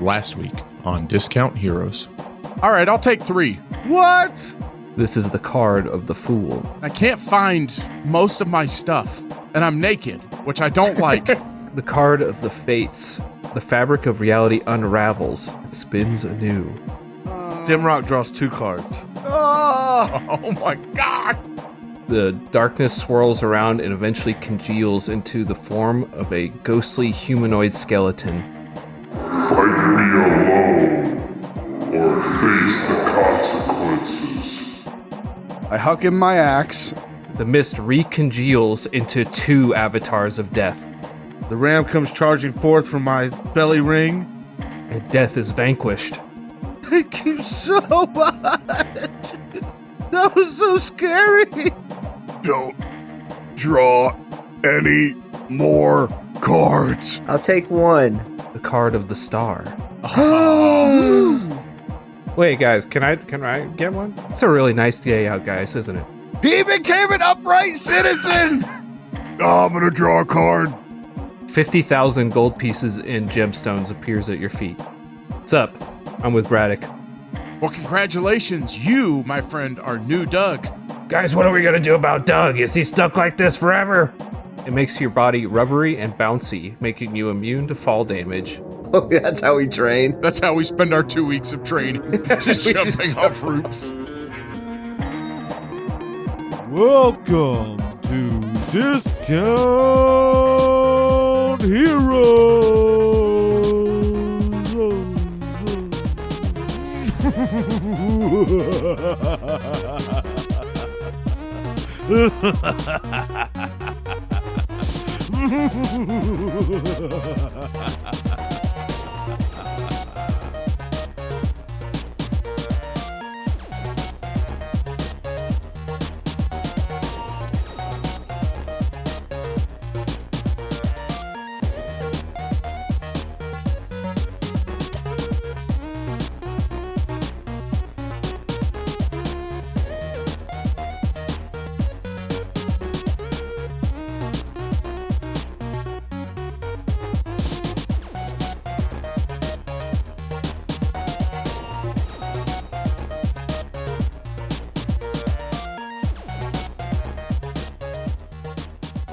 last week on Discount Heroes. All right, I'll take 3. What? This is the card of the Fool. I can't find most of my stuff, and I'm naked, which I don't like. The card of the Fates. The fabric of reality unravels and spins anew. Dimrock draws 2 cards. Oh my God! The darkness swirls around and eventually congeals into the form of a ghostly humanoid skeleton. Fight me alone, or face the consequences. I huck him my axe. The mist recongeals into 2 avatars of death, The ram comes charging forth from my belly ring. and death is vanquished. Thank you so much. That was so scary. Don't draw any more cards. I'll take 1. The card of the Star. Wait, guys, can I get one? It's a really nice day out, guys, isn't it? He became an upright citizen. I'm gonna draw a card. 50,000 gold pieces in gemstones appears at your feet. What's up? I'm with Braddock. Well, congratulations. You, my friend, are new Doug. Guys, what are we gonna do about Doug? Is he stuck like this forever? It makes your body rubbery and bouncy, making you immune to fall damage. Oh, that's how we train. That's how we spend our 2 weeks of training. Just jumping off roofs. Welcome to Discount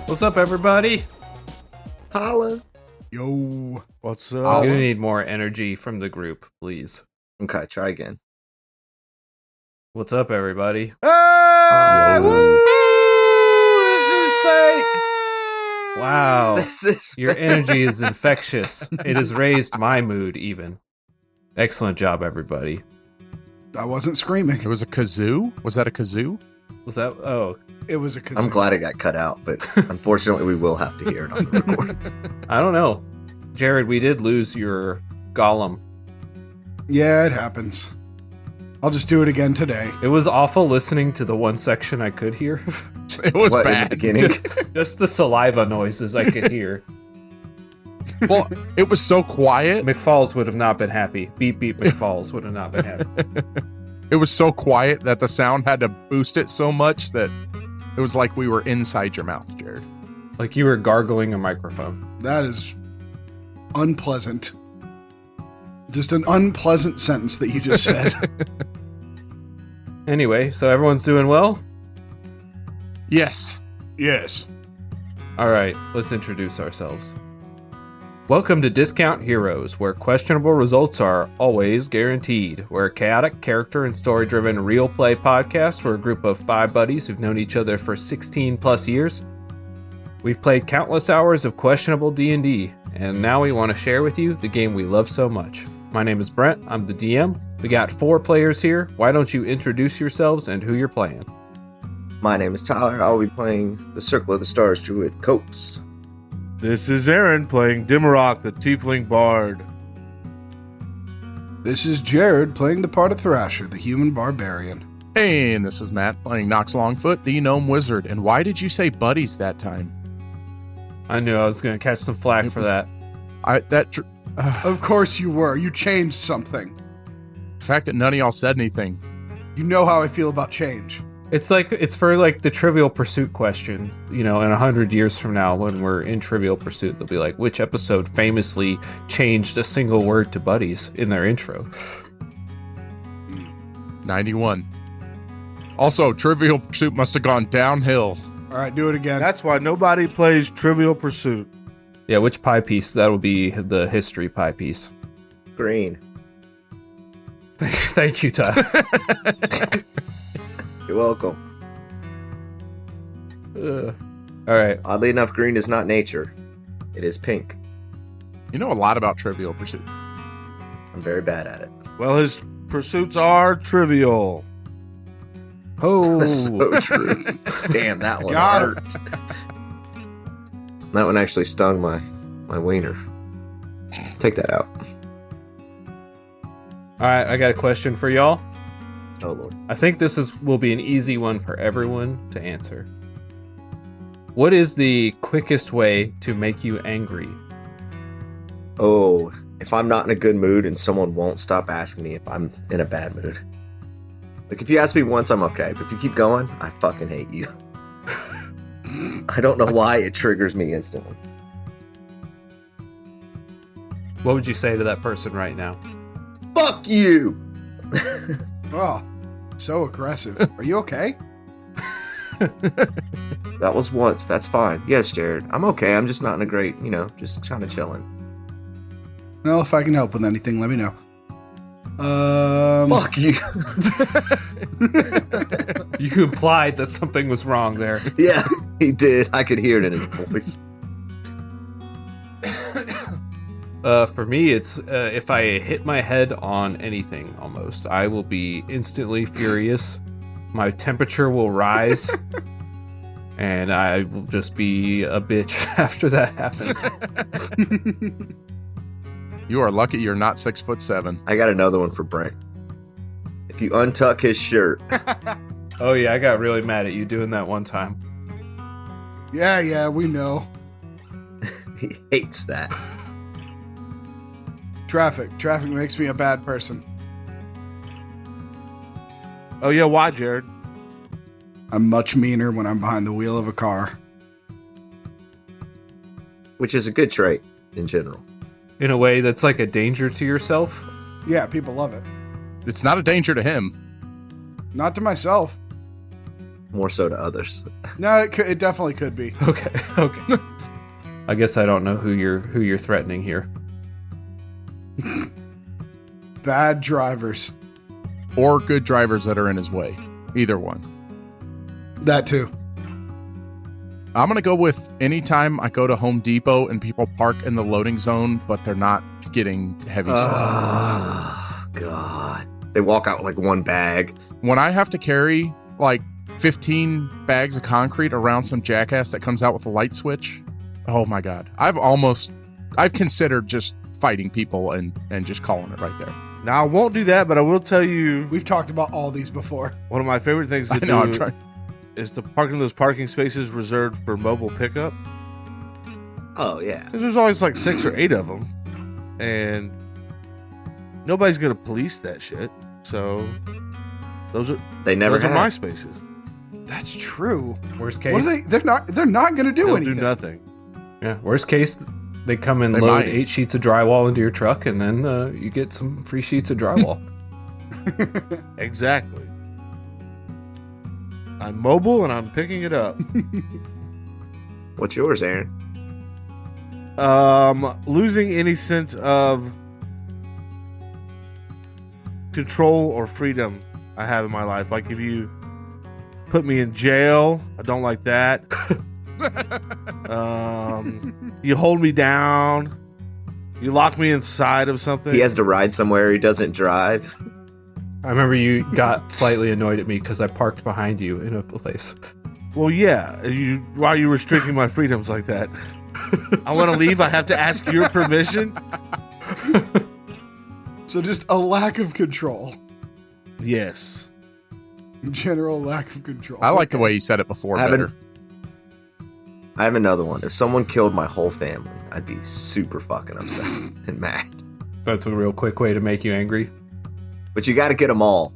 What's up, everybody? Holla. Yo. What's I'm up? gonna need more energy from the group, please. Okay, try again. What's up, everybody? Hey, woo! This is fake. Wow. This is Your energy is infectious. It has raised my mood, even. Excellent job, everybody. I wasn't screaming. It was a kazoo? Was that a kazoo? Was that... Oh, It was a kazoo. I'm glad it got cut out, but unfortunately we will have to hear it on the recording. I don't know. Jared, we did lose your golem. Yeah, it happens. I'll just do it again today. It was awful listening to the one section I could hear. It was What, in the bad. beginning? Just the saliva noises I could hear. Well, it was so quiet. McFalls would have not been happy. Beep, beep, McFalls would have not been happy. It was so quiet that the sound had to boost it so much that it was like we were inside your mouth, Jared. Like you were gargling a microphone. That is unpleasant. Just an unpleasant sentence that you just said. Anyway, so everyone's doing well? Yes. Yes. All right, let's introduce ourselves. Welcome to Discount Heroes, where questionable results are always guaranteed. We're a chaotic, character, and story-driven real play podcast. We're a group of 5 buddies who've known each other for 16 plus years. We've played countless hours of questionable D&D, and now we want to share with you the game we love so much. My name is Brent, I'm the DM. We got 4 players here. Why don't you introduce yourselves and who you're playing? My name is Tyler. I'll be playing the Circle of the Stars Druid, Coates. This is Aaron playing Dimrock, the Tiefling Bard. This is Jared playing the part of Thrasher, the human barbarian. Hey, and this is Matt playing Nox Longfoot, the gnome wizard. And why did you say buddies that time? I knew I was going to catch some flack for that. Of course you were. You changed something. The fact that none of y'all said anything. You know how I feel about change. It's for like the Trivial Pursuit question. You know, in 100 years from now, when we're in Trivial Pursuit, they'll be like, which episode famously changed a single word to buddies in their intro? 91. Also, Trivial Pursuit must have gone downhill. All right, do it again. That's why nobody plays Trivial Pursuit. Yeah, which pie piece? That'll be the history pie piece. Green. Thank you, Ty. You're welcome. All right. Oddly enough, green is not nature. It is pink. You know a lot about Trivial Pursuit. I'm very bad at it. Well, his pursuits are trivial. Oh, That's so true. Damn, that one Got her. hurt. That one actually stung my wiener. Take that out. all right. I got a question for y'all. Oh, Lord. I think this will be an easy one for everyone to answer. What is the quickest way to make you angry? Oh, if I'm not in a good mood and someone won't stop asking me if I'm in a bad mood. Like, if you ask me once, I'm okay. But if you keep going, I fucking hate you. I don't know why it triggers me instantly. What would you say to that person right now? Fuck you! Oh, so aggressive. Are you okay? That was once. That's fine. Yes, Jared. I'm okay. I'm just not in a great, just kind of chilling. Well, if I can help with anything, let me know. Fuck you. You implied that something was wrong there. Yeah, he did. I could hear it in his voice. For me, it's if I hit my head on anything, almost, I will be instantly furious. My temperature will rise, and I will just be a bitch after that happens. You are lucky you're not 6'7". I got another one for Brent. If you untuck his shirt, Oh yeah, I got really mad at you doing that one time. Yeah, we know. he hates that. Traffic makes me a bad person. Oh, yeah, why, Jared? I'm much meaner when I'm behind the wheel of a car. Which is a good trait in general. In a way that's like a danger to yourself. Yeah, people love it. It's not a danger to him. Not to myself. More so to others. No, it definitely could be. Okay. I guess I don't know who you're threatening here. Bad drivers. Or good drivers that are in his way. Either one. That too. I'm going to go with anytime I go to Home Depot and people park in the loading zone, but they're not getting heavy stuff. Oh, God. They walk out with like one bag. When I have to carry like 15 bags of concrete around some jackass that comes out with a light switch, oh my God. I've considered just fighting people and just calling it right there. Now, I won't do that, but I will tell you We've talked about all these before. one of my favorite things to I know, I'm do trying. is to park in those parking spaces reserved for mobile pickup. Oh, yeah. Because there's always like 6 or 8 of them. And nobody's going to police that shit. So those are They never those are have. my spaces. That's true. Worst case, What are they? They're not going to do They'll anything. do nothing. yeah. Worst case, they come and They load might. 8 sheets of drywall into your truck, and then you get some free sheets of drywall. Exactly. I'm mobile and I'm picking it up. What's yours, Aaron? Losing any sense of control or freedom I have in my life. Like if you put me in jail, I don't like that. You hold me down, you lock me inside of something. He has to ride somewhere. He doesn't drive. I remember you got slightly annoyed at me because I parked behind you in a place. Well, yeah. Why are you restricting my freedoms like that? I want to leave. I have to ask your permission. So just a lack of control. Yes. General lack of control. I like the way you said it before better. I have another one. If someone killed my whole family, I'd be super fucking upset and mad. That's a real quick way to make you angry. But you got to get them all.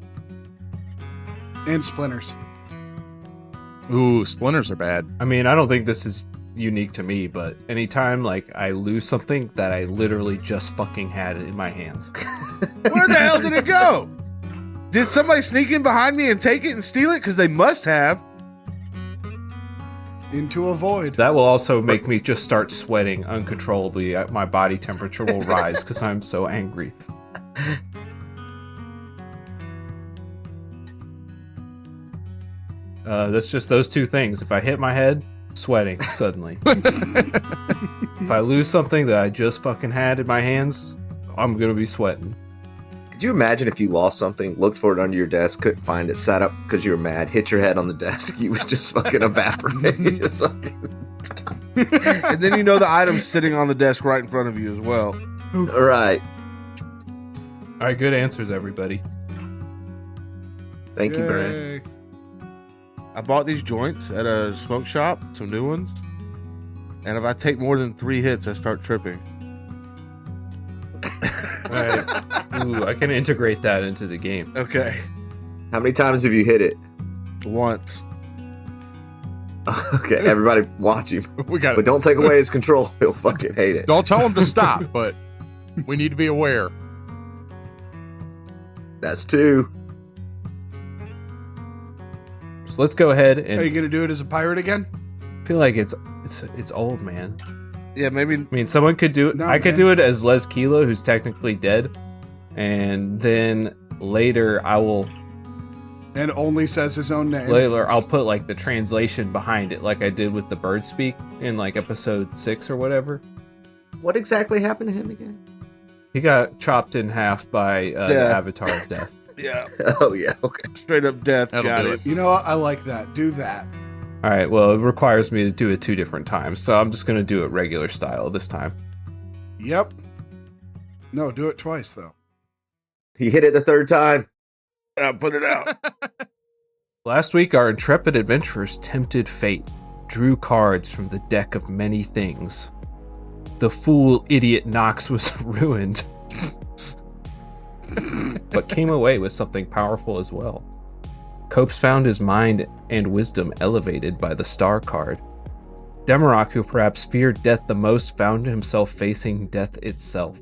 And splinters. Ooh, splinters are bad. I mean, I don't think this is unique to me, but anytime like I lose something that I literally just fucking had in my hands. Where the hell did it go? Did somebody sneak in behind me and take it and steal it? Because they must have. Into a void. That will also make me just start sweating uncontrollably. My body temperature will rise because I'm so angry. That's just those two things. If I hit my head, sweating suddenly. If I lose something that I just fucking had in my hands, I'm gonna be sweating. Could you imagine if you lost something, looked for it under your desk, couldn't find it, sat up because you were mad, hit your head on the desk, you would just fucking evaporate. Just fucking... And then you know the item's sitting on the desk right in front of you as well. All right. All right, good answers, everybody. Thank you, Brad. Yay. I bought these joints at a smoke shop, some new ones. And if I take more than 3 hits, I start tripping. All right. Ooh, I can integrate that into the game. Okay. How many times have you hit it? Once. Okay, everybody watch him. We got But it. don't take away his control. He'll fucking hate it. Don't tell him to stop, but we need to be aware. That's 2. So let's go ahead Are you and gonna do it as a pirate again? feel like it's old, man. Yeah, maybe. I mean, someone could do it. No, I could man. do it as Les Kilo, who's technically dead, and then later I will. And only says his own name. Later, I'll put like the translation behind it, like I did with the bird speak in like episode 6 or whatever. What exactly happened to him again? He got chopped in half by the Death. Avatar of Death. Yeah. Oh, yeah, okay. Straight up death. That'll Got do it. You know what? I like that. Do that. All right, well, it requires me to do it 2 different times, so I'm just gonna do it regular style this time. Yep. No, do it twice though. He hit it the 3rd time. Put it out. Last week, our intrepid adventurers tempted fate, drew cards from the deck of many things. The fool idiot Knox was ruined, but came away with something powerful as well. Copes found his mind and wisdom elevated by the star card. Demarok, who perhaps feared death the most, found himself facing death itself.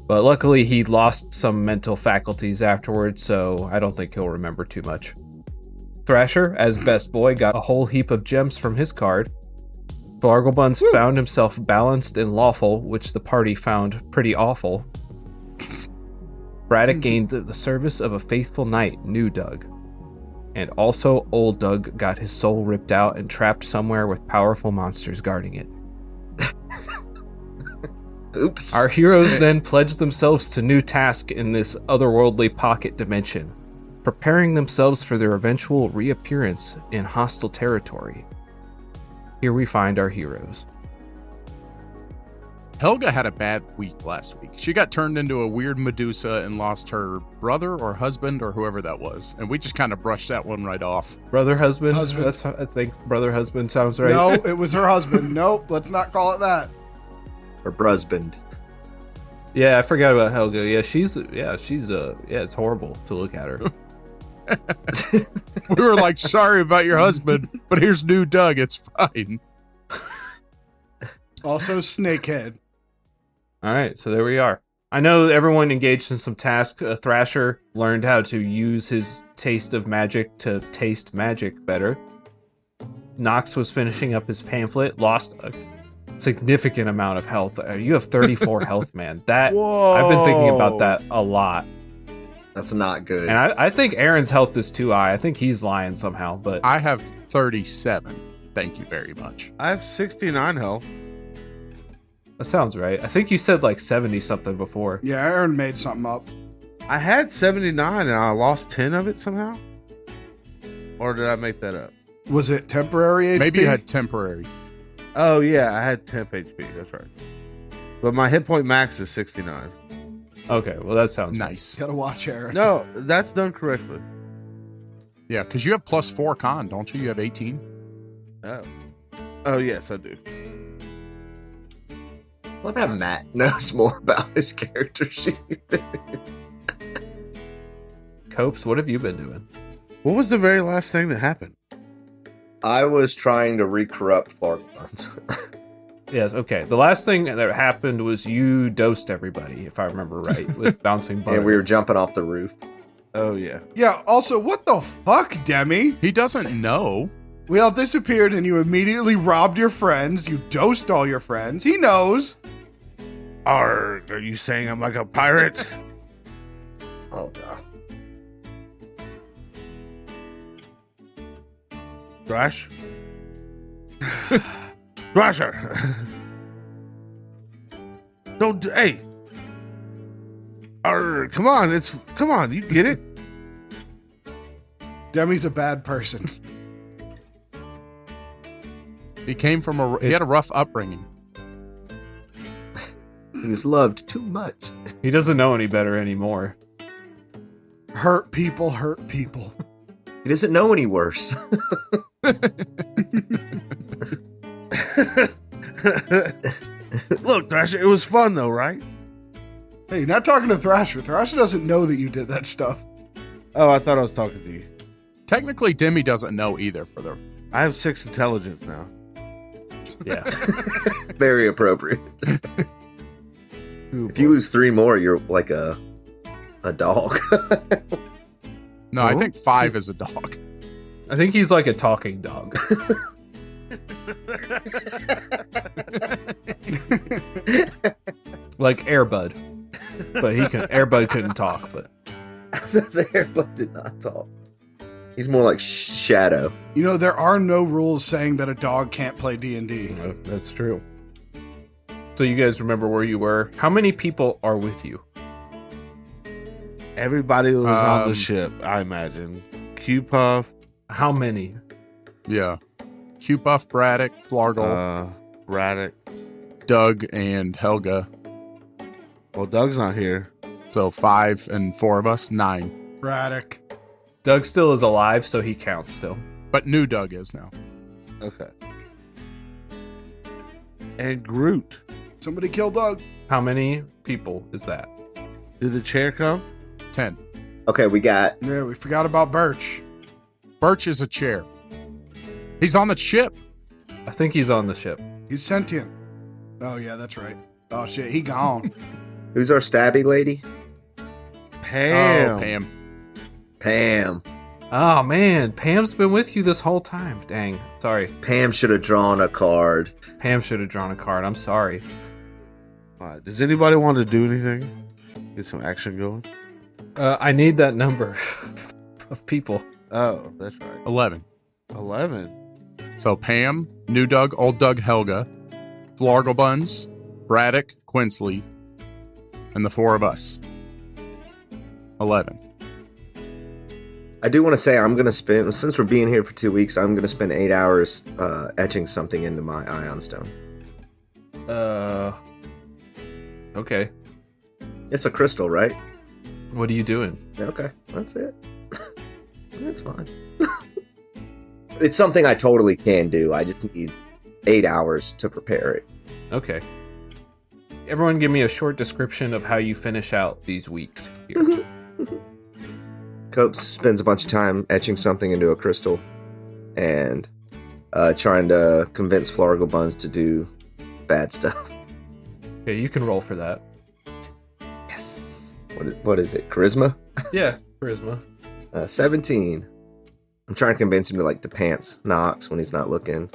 But luckily, he lost some mental faculties afterwards, so I don't think he'll remember too much. Thrasher, as best boy, got a whole heap of gems from his card. Flarglebuns found himself balanced and lawful, which the party found pretty awful. Braddock gained the service of a faithful knight, New Doug. And also, Old Doug got his soul ripped out and trapped somewhere with powerful monsters guarding it. Oops. Our heroes then pledged themselves to new task in this otherworldly pocket dimension, preparing themselves for their eventual reappearance in hostile territory. Here we find our heroes. Helga had a bad week last week. She got turned into a weird Medusa and lost her brother or husband or whoever that was. And we just kind of brushed that one right off. Brother husband? Husband. That's, I think brother husband sounds right. No, it was her husband. Nope, let's not call it that. Or brusband. Yeah, I forgot about Helga. Yeah, it's horrible to look at her. We were like, sorry about your husband, but here's New Doug. It's fine. Also, Snakehead. All right, so there we are. I know everyone engaged in some task. Thrasher learned how to use his taste of magic to taste magic better. Knox was finishing up his pamphlet, lost a significant amount of health. You have 34 health, man. That I've been thinking about that a lot. That's not good. And I think Aaron's health is too high. I think he's lying somehow, but I have 37. Thank you very much. I have 69 health. that sounds right. I think you said like 70 something before. Yeah, Aaron made something up. I had 79 and I lost 10 of it somehow? Or did I make that up? Was it temporary HP? Maybe you had temporary. Oh, yeah, I had temp HP. That's right. But my hit point max is 69. Okay, well that sounds Nice. Gotta watch Aaron. No, that's done correctly. Yeah, because you have +4 con, don't you? You have 18. Oh, yes, I do. I love how Matt knows more about his character sheet. Copes, what have you been doing? What was the very last thing that happened? I was trying to re-corrupt Florida funds. Yes, okay. The last thing that happened was you dosed everybody, if I remember right, with bouncing butter. And we were jumping off the roof. Oh, yeah. Yeah, also, what the fuck, Demi? He doesn't know. We all disappeared and you immediately robbed your friends. You dosed all your friends. He knows. Are you saying I'm like a pirate? Oh, God. Thrash? Thrasher! Don't, hey! Come on, you get it? Demi's a bad person. He came from he had a rough upbringing. He was loved too much. He doesn't know any better anymore. Hurt people hurt people. He doesn't know any worse. Look, Thrasher, it was fun though, right? Hey, you're not talking to Thrasher. Thrasher doesn't know that you did that stuff. Oh, I thought I was talking to you. Technically, Demi doesn't know either for the... I have 6 intelligence now. Yeah. Very appropriate. Ooh, If you lose 3 more, you're like a dog. No, I think 5 is a dog. I think he's like a talking dog. Like Airbud. But Airbud couldn't talk, but The Airbud did not talk. He's more like Shadow. You know, there are no rules saying that a dog can't play D&D. no, that's true. So you guys remember where you were? How many people are with you? Everybody that was on the ship, I imagine. Q-Puff, How many? Yeah. Q-Buff, Braddock, Flargle, Raddick. Doug, and Helga. Well, Doug's not here. So 5 and 4 of us, 9. Braddock. Doug still is alive, so he counts still. But new Doug is now. Okay. And Groot. Somebody kill Doug. How many people is that? Did the chair come? 10. Okay, we got Yeah, we forgot about Birch. Birch is a chair. He's on the ship. I think he's on the ship. He's sentient. Oh, yeah, that's right. Oh, shit, he gone. who's our stabby lady? Pam. Oh, Pam. Pam. Oh man, Pam's been with you this whole time. Dang. Sorry. Pam should have drawn a card. Pam should have drawn a card. I'm sorry. All right. Does anybody want to do anything? Get some action going? I need that number of people. Oh, that's right. 11. 11. So Pam, new Doug, old Doug, Helga, Flarglebuns, Braddock, Quinsley, and the 4 of us. 11. I do want to say I'm going to spend, since we're being here for 2 weeks, I'm going to spend 8 hours etching something into my ion stone. Okay. It's a crystal, right? What are you doing? Okay, that's it. That's fine. It's something I totally can do. I just need 8 hours to prepare it. Okay. Everyone give me a short description of how you finish out these weeks here. Cope spends a bunch of time etching something into a crystal and trying to convince Flarglebuns to do bad stuff. Okay, you can roll for that. Yes. What is it? Charisma? Yeah, charisma. 17. I'm trying to convince him to like the pants Knox when he's not looking.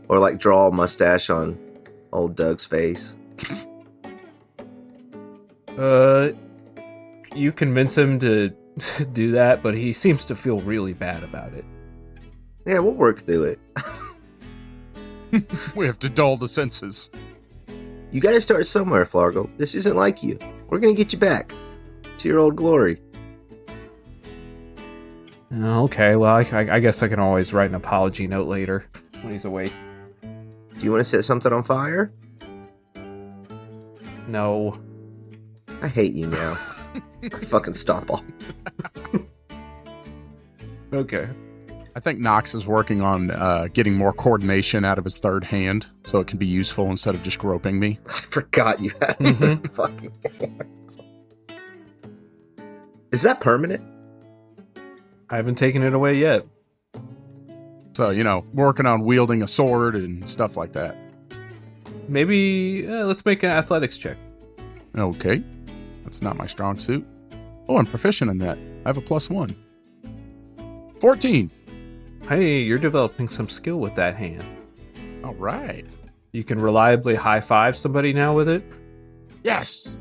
Or like draw a mustache on old Doug's face. You convince him to do that, but he seems to feel really bad about it. Yeah, we'll work through it. We have to dull the senses. You gotta start somewhere, Flargle. This isn't like you. We're gonna get you back to your old glory. Okay, well, I guess I can always write an apology note later when he's awake. Do you want to set something on fire? No. I hate you now. Fucking stop all. Okay. I think Knox is working on getting more coordination out of his third hand so it can be useful instead of just groping me. I forgot you had the fucking hands. Is that permanent? I haven't taken it away yet. So, working on wielding a sword and stuff like that. Maybe let's make an athletics check. Okay. That's not my strong suit. Oh, I'm proficient in that. I have a +1. 14. Hey, you're developing some skill with that hand. All right. You can reliably high-five somebody now with it? Yes.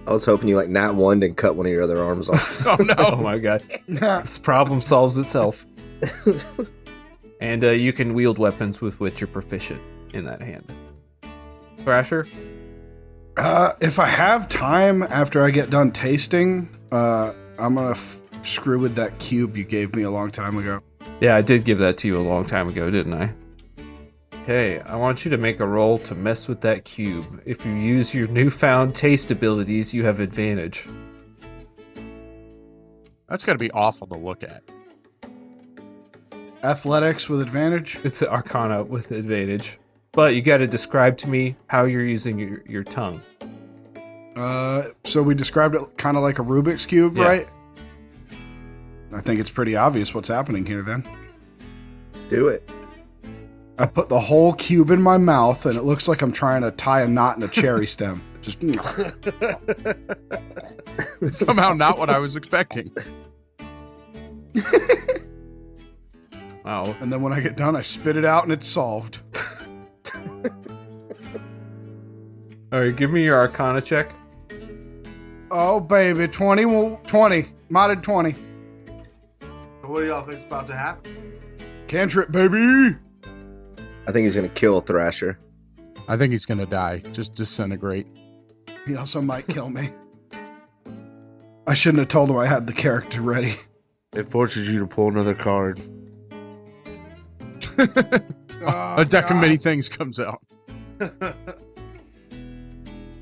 I was hoping you like nat one and cut one of your other arms off. Oh, no. Oh my god. This problem solves itself. And you can wield weapons with which you're proficient in that hand. Thrasher? If I have time after I get done tasting, I'm gonna screw with that cube you gave me a long time ago. Yeah, I did give that to you a long time ago, didn't I? Okay, I want you to make a roll to mess with that cube. If you use your newfound taste abilities, you have advantage. That's got to be awful to look at. Athletics with advantage. It's an Arcana with advantage. But you got to describe to me how you're using your tongue. So we described it kind of like a Rubik's Cube, Yeah. right? I think it's pretty obvious what's happening here then. Do it. I put the whole cube in my mouth, and it looks like I'm trying to tie a knot in a cherry stem. Just Somehow not what I was expecting. Wow. and then when I get done, I spit it out, and it's solved. Alright, give me your Arcana check. Oh, baby. 20. Modded 20. What do y'all think's about to happen? Cantrip, baby. I think he's gonna kill Thrasher. I think he's going to die. Just disintegrate. He also might kill me. I shouldn't have told him I had the character ready. It forces you to pull another card. A deck of many things comes out.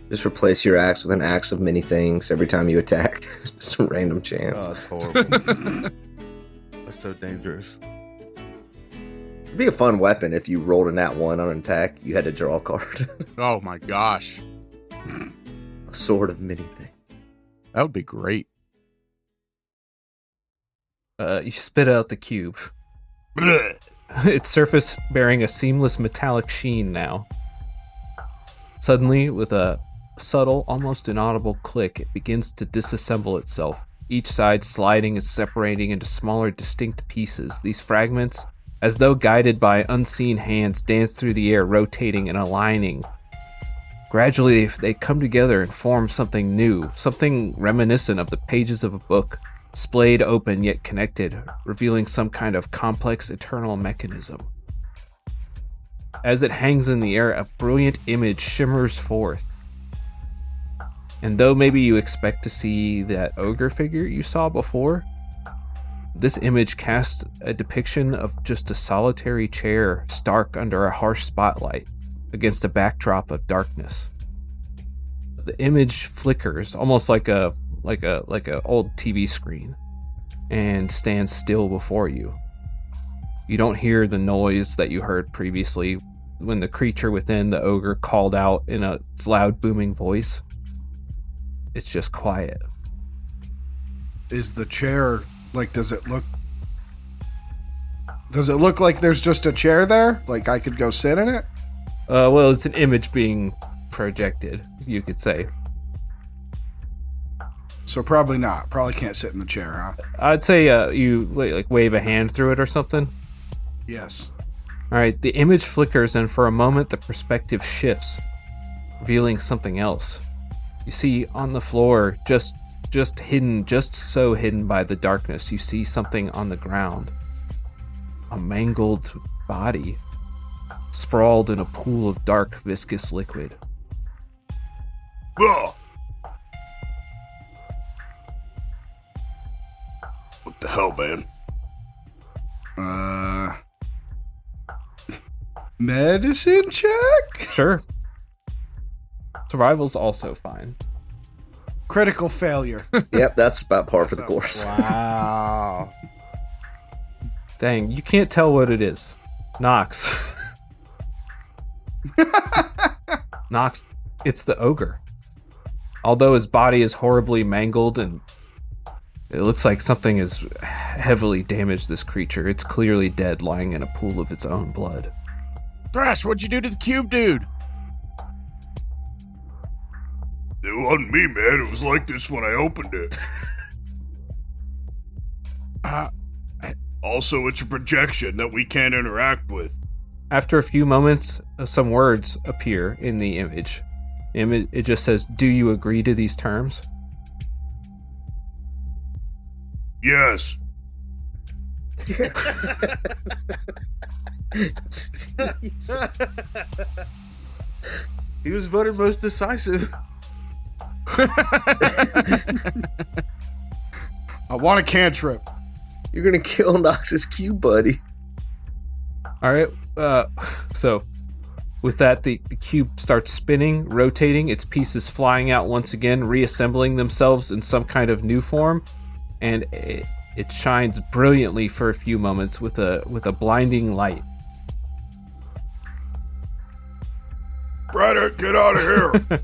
Just replace your axe with an axe of many things every time you attack. Just a random chance. Oh, it's horrible. That's so dangerous. It'd be a fun weapon if you rolled a nat 1 on an attack. You had to draw a card. Oh my gosh. A sword of many things. That would be great. You spit out the cube. Its surface bearing a seamless metallic sheen now. Suddenly, with a subtle, almost inaudible click, it begins to disassemble itself, each side sliding and separating into smaller, distinct pieces. These fragments, as though guided by unseen hands, dance through the air, rotating and aligning. Gradually, they come together and form something new, something reminiscent of the pages of a book, splayed open yet connected, revealing some kind of complex eternal mechanism. As it hangs in the air, a brilliant image shimmers forth. And though maybe you expect to see that ogre figure you saw before, this image casts a depiction of just a solitary chair stark under a harsh spotlight against a backdrop of darkness. The image flickers almost like a old TV screen and stands still before you. You don't hear the noise that you heard previously when the creature within the ogre called out in its loud booming voice. It's just quiet. Is the chair, like, does it look like there's just a chair there? Like I could go sit in it? Well, it's an image being projected, you could say. So probably not. Probably can't sit in the chair, huh? I'd say you like wave a hand through it or something. Yes. All right, the image flickers, and for a moment the perspective shifts, revealing something else. You see on the floor, just hidden, just so hidden by the darkness, you see something on the ground. A mangled body, sprawled in a pool of dark, viscous liquid. Ugh. What the hell, man? Medicine check? Sure. Survival's also fine. Critical failure. Yep, that's about par for the course. Wow. Dang, you can't tell what it is. Nox. Nox, it's the ogre. Although his body is horribly mangled and It looks like something has heavily damaged this creature. It's clearly dead, lying in a pool of its own blood. Thrash, what'd you do to the cube, dude? It wasn't me, man. It was like this when I opened it. Also, it's a projection that we can't interact with. After a few moments, some words appear in the image. It just says, "Do you agree to these terms?" Yes. He was voted most decisive. I want a cantrip. You're gonna kill Nox's cube, buddy. All right. So with that, the cube starts spinning, rotating, its pieces flying out once again, reassembling themselves in some kind of new form, and it shines brilliantly for a few moments with a blinding light. Braddock, get out of here.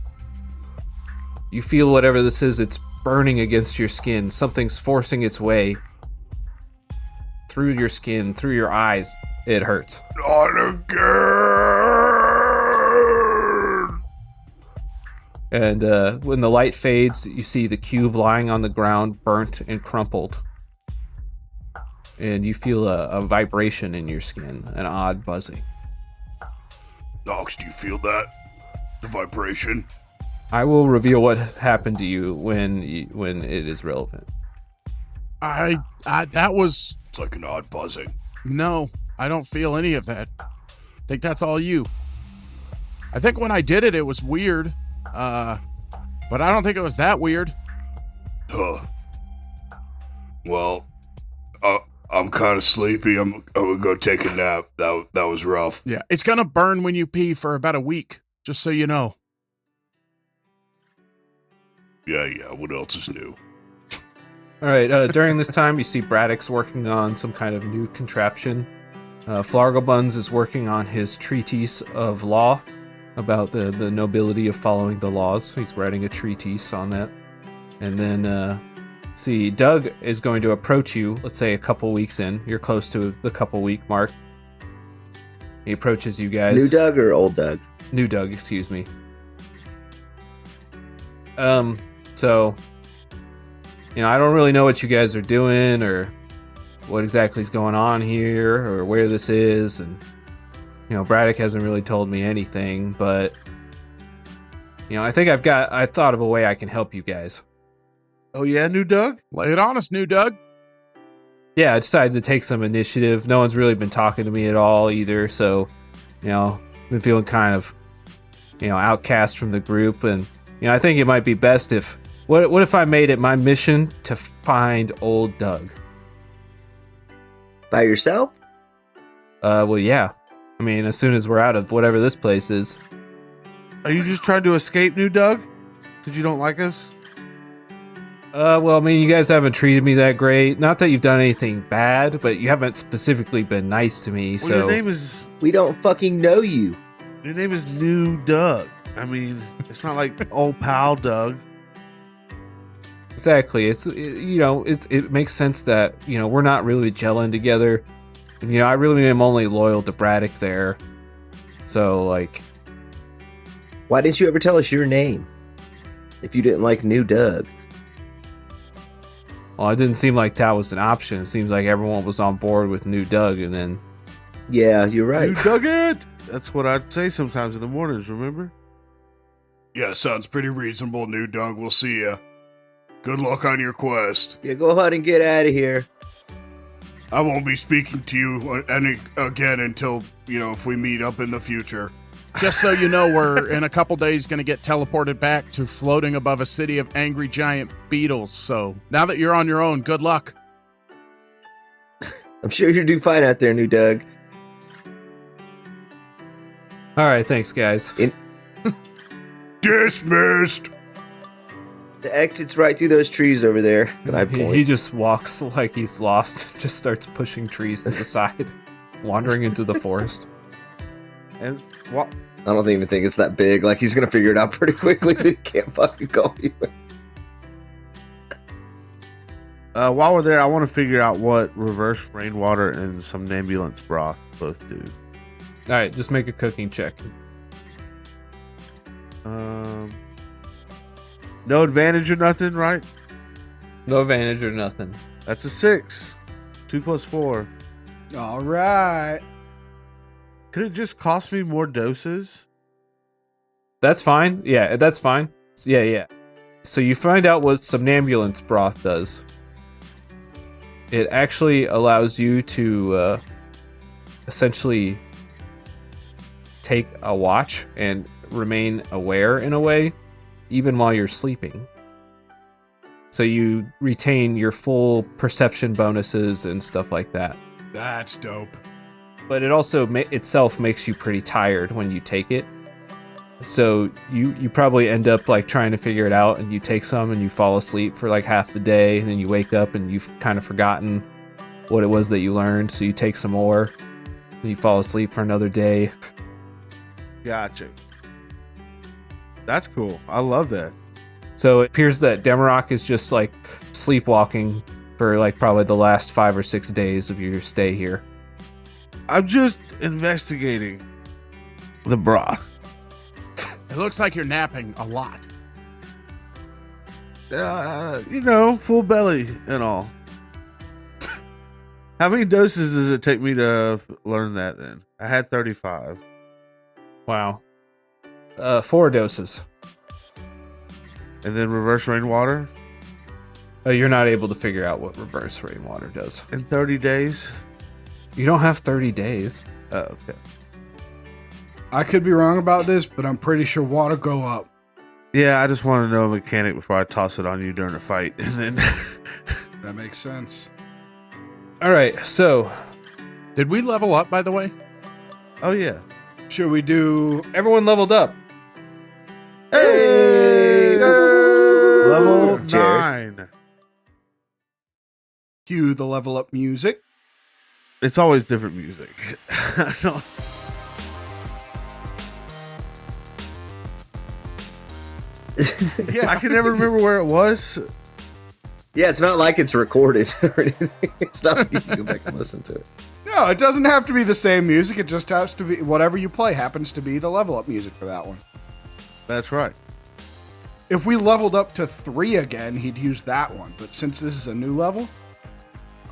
You feel whatever this is, it's burning against your skin. Something's forcing its way through your skin, through your eyes. It hurts. Not again. And when the light fades, you see the cube lying on the ground, burnt and crumpled. And you feel a vibration in your skin, an odd buzzing. Nox, do you feel that? The vibration? I will reveal what happened to you when it is relevant. That was... It's like an odd buzzing. No, I don't feel any of that. I think that's all you. I think when I did it, it was weird. But I don't think it was that weird. Huh. Well, I'm kind of sleepy. I'm gonna go take a nap. That was rough. Yeah, it's gonna burn when you pee for about a week, just so you know. Yeah, what else is new? All right, during this time, you see Braddock's working on some kind of new contraption. Flargobuns is working on his treatise of law about the nobility of following the laws. He's writing a treatise on that. And then, see, Doug is going to approach you, let's say a couple weeks in. You're close to the couple week mark. He approaches you guys. New Doug or old Doug? New Doug, excuse me. So, I don't really know what you guys are doing or what exactly is going on here or where this is. And, Braddock hasn't really told me anything, but, I think I thought of a way I can help you guys. Oh yeah, New Doug? Lay it on us, New Doug. Yeah, I decided to take some initiative. No one's really been talking to me at all either. So, been feeling kind of, outcast from the group. And, I think it might be best if, what if I made it my mission to find old Doug? By yourself? Well, yeah. I mean, as soon as we're out of whatever this place is. Are you just trying to escape, New Doug? Because you don't like us? Well, I mean, you guys haven't treated me that great. Not that you've done anything bad, but you haven't specifically been nice to me, Well, so... your name is... We don't fucking know you. Your name is New Doug. I mean, it's not like old pal Doug. Exactly. It makes sense that, we're not really gelling together. And, I really am only loyal to Braddock there. So, like... Why didn't you ever tell us your name? If you didn't like New Doug. Well, it didn't seem like that was an option. It seems like everyone was on board with New Doug, and then... Yeah, you're right. New Doug it! That's what I'd say sometimes in the mornings, remember? Yeah, sounds pretty reasonable, New Doug. We'll see ya. Good luck on your quest. Yeah, go ahead and get out of here. I won't be speaking to you again until, if we meet up in the future. Just so you know, we're in a couple days going to get teleported back to floating above a city of angry giant beetles. So now that you're on your own, good luck. I'm sure you'll do fine out there, New Doug. All right, thanks, guys. Dismissed. The exit's right through those trees over there. And I point. He just walks like he's lost, just starts pushing trees to the side, wandering into the forest. And what? I don't even think it's that big. Like, he's gonna figure it out pretty quickly. He can't fucking go anywhere. While we're there, I want to figure out what reverse rainwater and somnambulance broth both do. All right, just make a cooking check. No advantage or nothing, right? No advantage or nothing. That's a 6. 2 plus 4. All right. Could it just cost me more doses? That's fine. Yeah, that's fine. Yeah. So you find out what somnambulance broth does. It actually allows you to essentially take a watch and remain aware in a way, even while you're sleeping. So you retain your full perception bonuses and stuff like that. That's dope. But it also itself makes you pretty tired when you take it. So you probably end up like trying to figure it out, and you take some and you fall asleep for like half the day, and then you wake up and you've kind of forgotten what it was that you learned. So you take some more and you fall asleep for another day. Gotcha. That's cool. I love that. So it appears that Demarok is just like sleepwalking for like probably the last 5 or 6 days of your stay here. I'm just investigating the broth. It looks like you're napping a lot. Full belly and all. How many doses does it take me to learn that then? I had 35. Wow. 4 doses. And then reverse rainwater? You're not able to figure out what reverse rainwater does. In 30 days? You don't have 30 days. Oh, okay. I could be wrong about this, but I'm pretty sure water go up. Yeah, I just want to know a mechanic before I toss it on you during a fight. And then That makes sense. All right, so Did we level up, by the way? oh yeah. Should we do... everyone leveled up. Hey! Level Jared. 9. Cue the level up music. It's always different music. I don't- Yeah, I can never remember where it was. Yeah, it's not like it's recorded or anything. It's not like you can go back and listen to it. No, it doesn't have to be the same music. It just has to be whatever you play happens to be the level up music for that one. That's right. If we leveled up to 3 again, he'd use that one. But since this is a new level,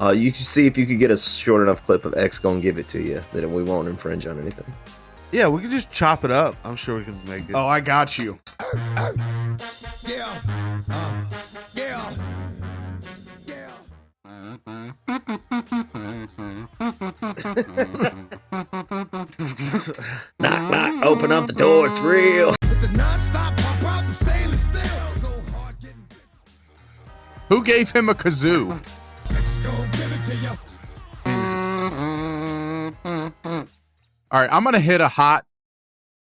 You can see if you could get a short enough clip of X go and give it to you, then we won't infringe on anything. Yeah, we can just chop it up. I'm sure we can make it. oh, I got you. Knock, knock, open up the door, it's real. Who gave him a kazoo? All right, I'm going to hit a hot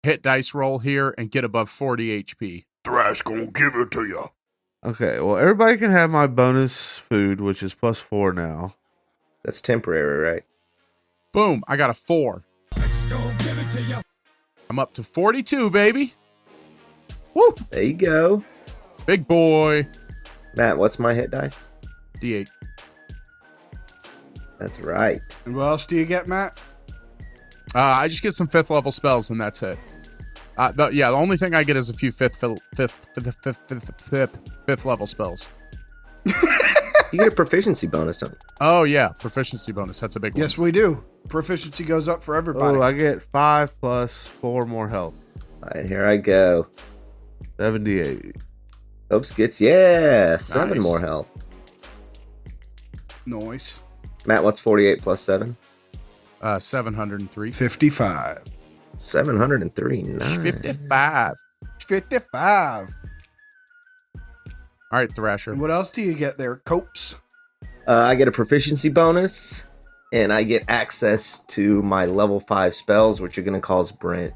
hit dice roll here and get above 40 HP. Thrash gonna give it to you. Okay, well, everybody can have my bonus food, which is +4 now. That's temporary, right? Boom, I got a 4. I'm up to 42, baby. Woo! There you go. Big boy. Matt, what's my hit dice? D8. That's right. And what else do you get, Matt? I just get some 5th level spells and that's it. The only thing I get is a few fifth level spells. You get a proficiency bonus, don't you? Oh yeah, proficiency bonus. That's a big one. Yes, we do. Proficiency goes up for everybody. Oh, I get 5 plus 4 more health. All right, here I go. 78. Oops, gets, 7 Nice. more health. Noise. Matt, what's 48 plus 7? 703. 55. 703. Nice. 55. 55. All right, Thrasher. And what else do you get there? Copes. I get a proficiency bonus, and I get access to my level 5 spells, which are going to cause Brent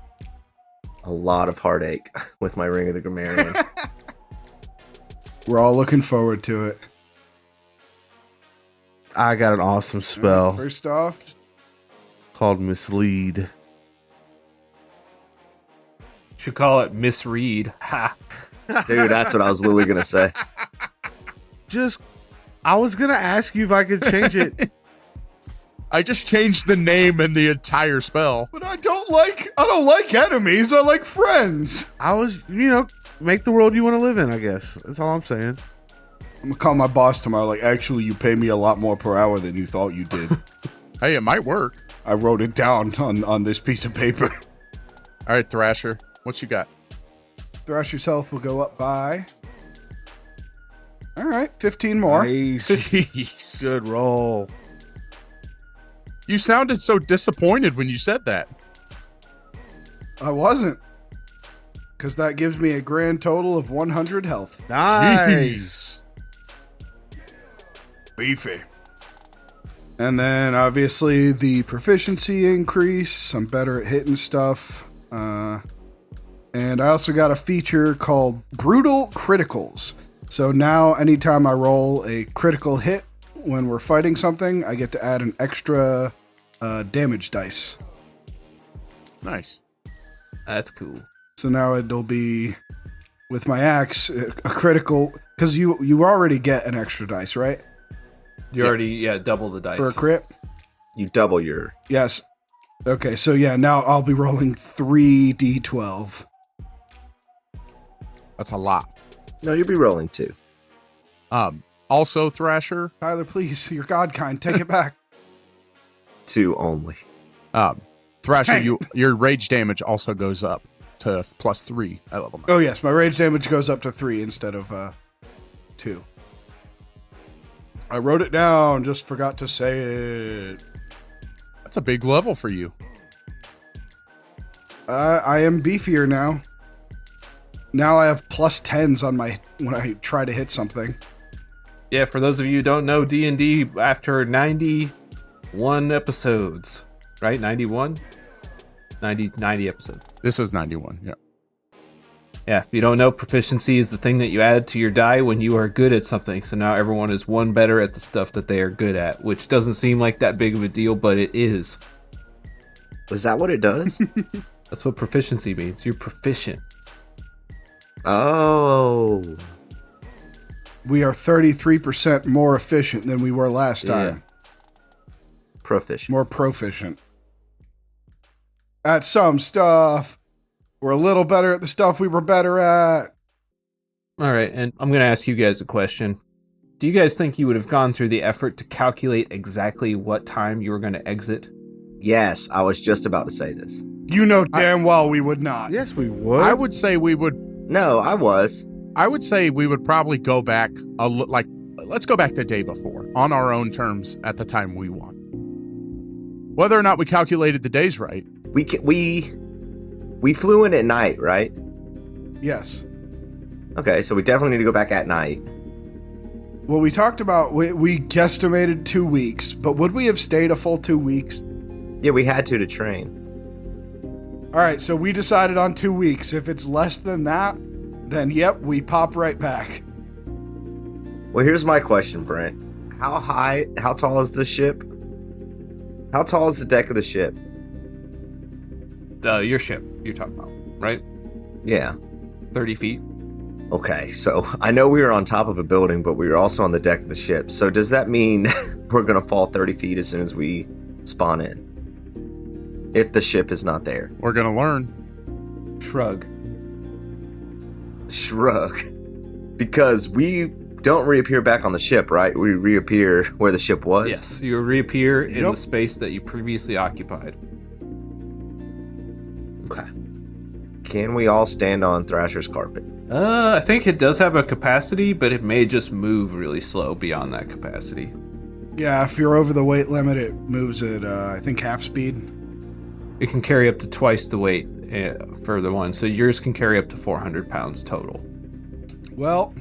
a lot of heartache with my Ring of the Grammarian. We're all looking forward to it. I got an awesome spell First off, called Mislead. Should call it misread. Ha. Dude, that's what I was literally going to say. Just, I was gonna ask you if I could change it. I just changed the name and the entire spell. But I don't like enemies. I like friends. I was, make the world you want to live in, I guess. That's all I'm saying. I'm gonna call my boss tomorrow. Like, actually, you pay me a lot more per hour than you thought you did. Hey, it might work. I wrote it down on this piece of paper. All right, Thrasher, what you got? Thrasher's health will go up by. All right, 15 more. Nice. Jeez. Good roll. You sounded so disappointed when you said that. I wasn't. Because that gives me a grand total of 100 health. Nice. Jeez. Beefy. And then, obviously, the proficiency increase. I'm better at hitting stuff. And I also got a feature called Brutal Criticals. So now, anytime I roll a critical hit when we're fighting something, I get to add an extra damage dice. Nice. That's cool. So now it'll be, with my axe, a critical, because you already get an extra dice, right? You already, double the dice. For a crit? You double your. Yes. Okay, so yeah, now I'll be rolling 3d12. That's a lot. No, you'll be rolling 2. Also, Thrasher, Tyler, please, you're God kind, take it back. 2 only. Thrasher, your rage damage also goes up to +3 at level 9. Oh yes, my rage damage goes up to 3 instead of 2. I wrote it down, just forgot to say it. That's a big level for you. I am beefier now. Now I have +10s on my when I try to hit something. Yeah, for those of you who don't know, D&D after 91 episodes, right? 91? 90 episodes. This is 91, yeah. Yeah, if you don't know, proficiency is the thing that you add to your die when you are good at something. So now everyone is one better at the stuff that they are good at, which doesn't seem like that big of a deal, but it is. Is that what it does? That's what proficiency means. You're proficient. Oh. We are 33% more efficient than we were last time. Proficient. More proficient. At some stuff. We're a little better at the stuff we were better at. All right, and I'm going to ask you guys a question. Do you guys think you would have gone through the effort to calculate exactly what time you were going to exit? Yes, I was just about to say this. You know damn well we would not. Yes, we would. I would say we would. No, I was. I would say we would probably go back let's go back the day before on our own terms at the time we won. Whether or not we calculated the days right. We flew in at night, right? Yes. Okay, so we definitely need to go back at night. Well, we talked about, we guesstimated 2 weeks, but would we have stayed a full 2 weeks? Yeah, we had to train. All right, so we decided on 2 weeks. If it's less than that, then yep, we pop right back. Well, here's my question, Brent. How tall is the ship? How tall is the deck of the ship? Your ship you're talking about, right? Yeah. 30 feet. Okay, so I know we were on top of a building, but we were also on the deck of the ship. So does that mean we're going to fall 30 feet as soon as we spawn in? If the ship is not there. We're going to learn. Shrug. Because we don't reappear back on the ship, right? We reappear where the ship was? Yes, you reappear in the space that you previously occupied. Okay. Can we all stand on Thrasher's carpet? I think it does have a capacity, but it may just move really slow beyond that capacity. Yeah, if you're over the weight limit, it moves at, I think, half speed. It can carry up to twice the weight for the one, so yours can carry up to 400 pounds total. Well,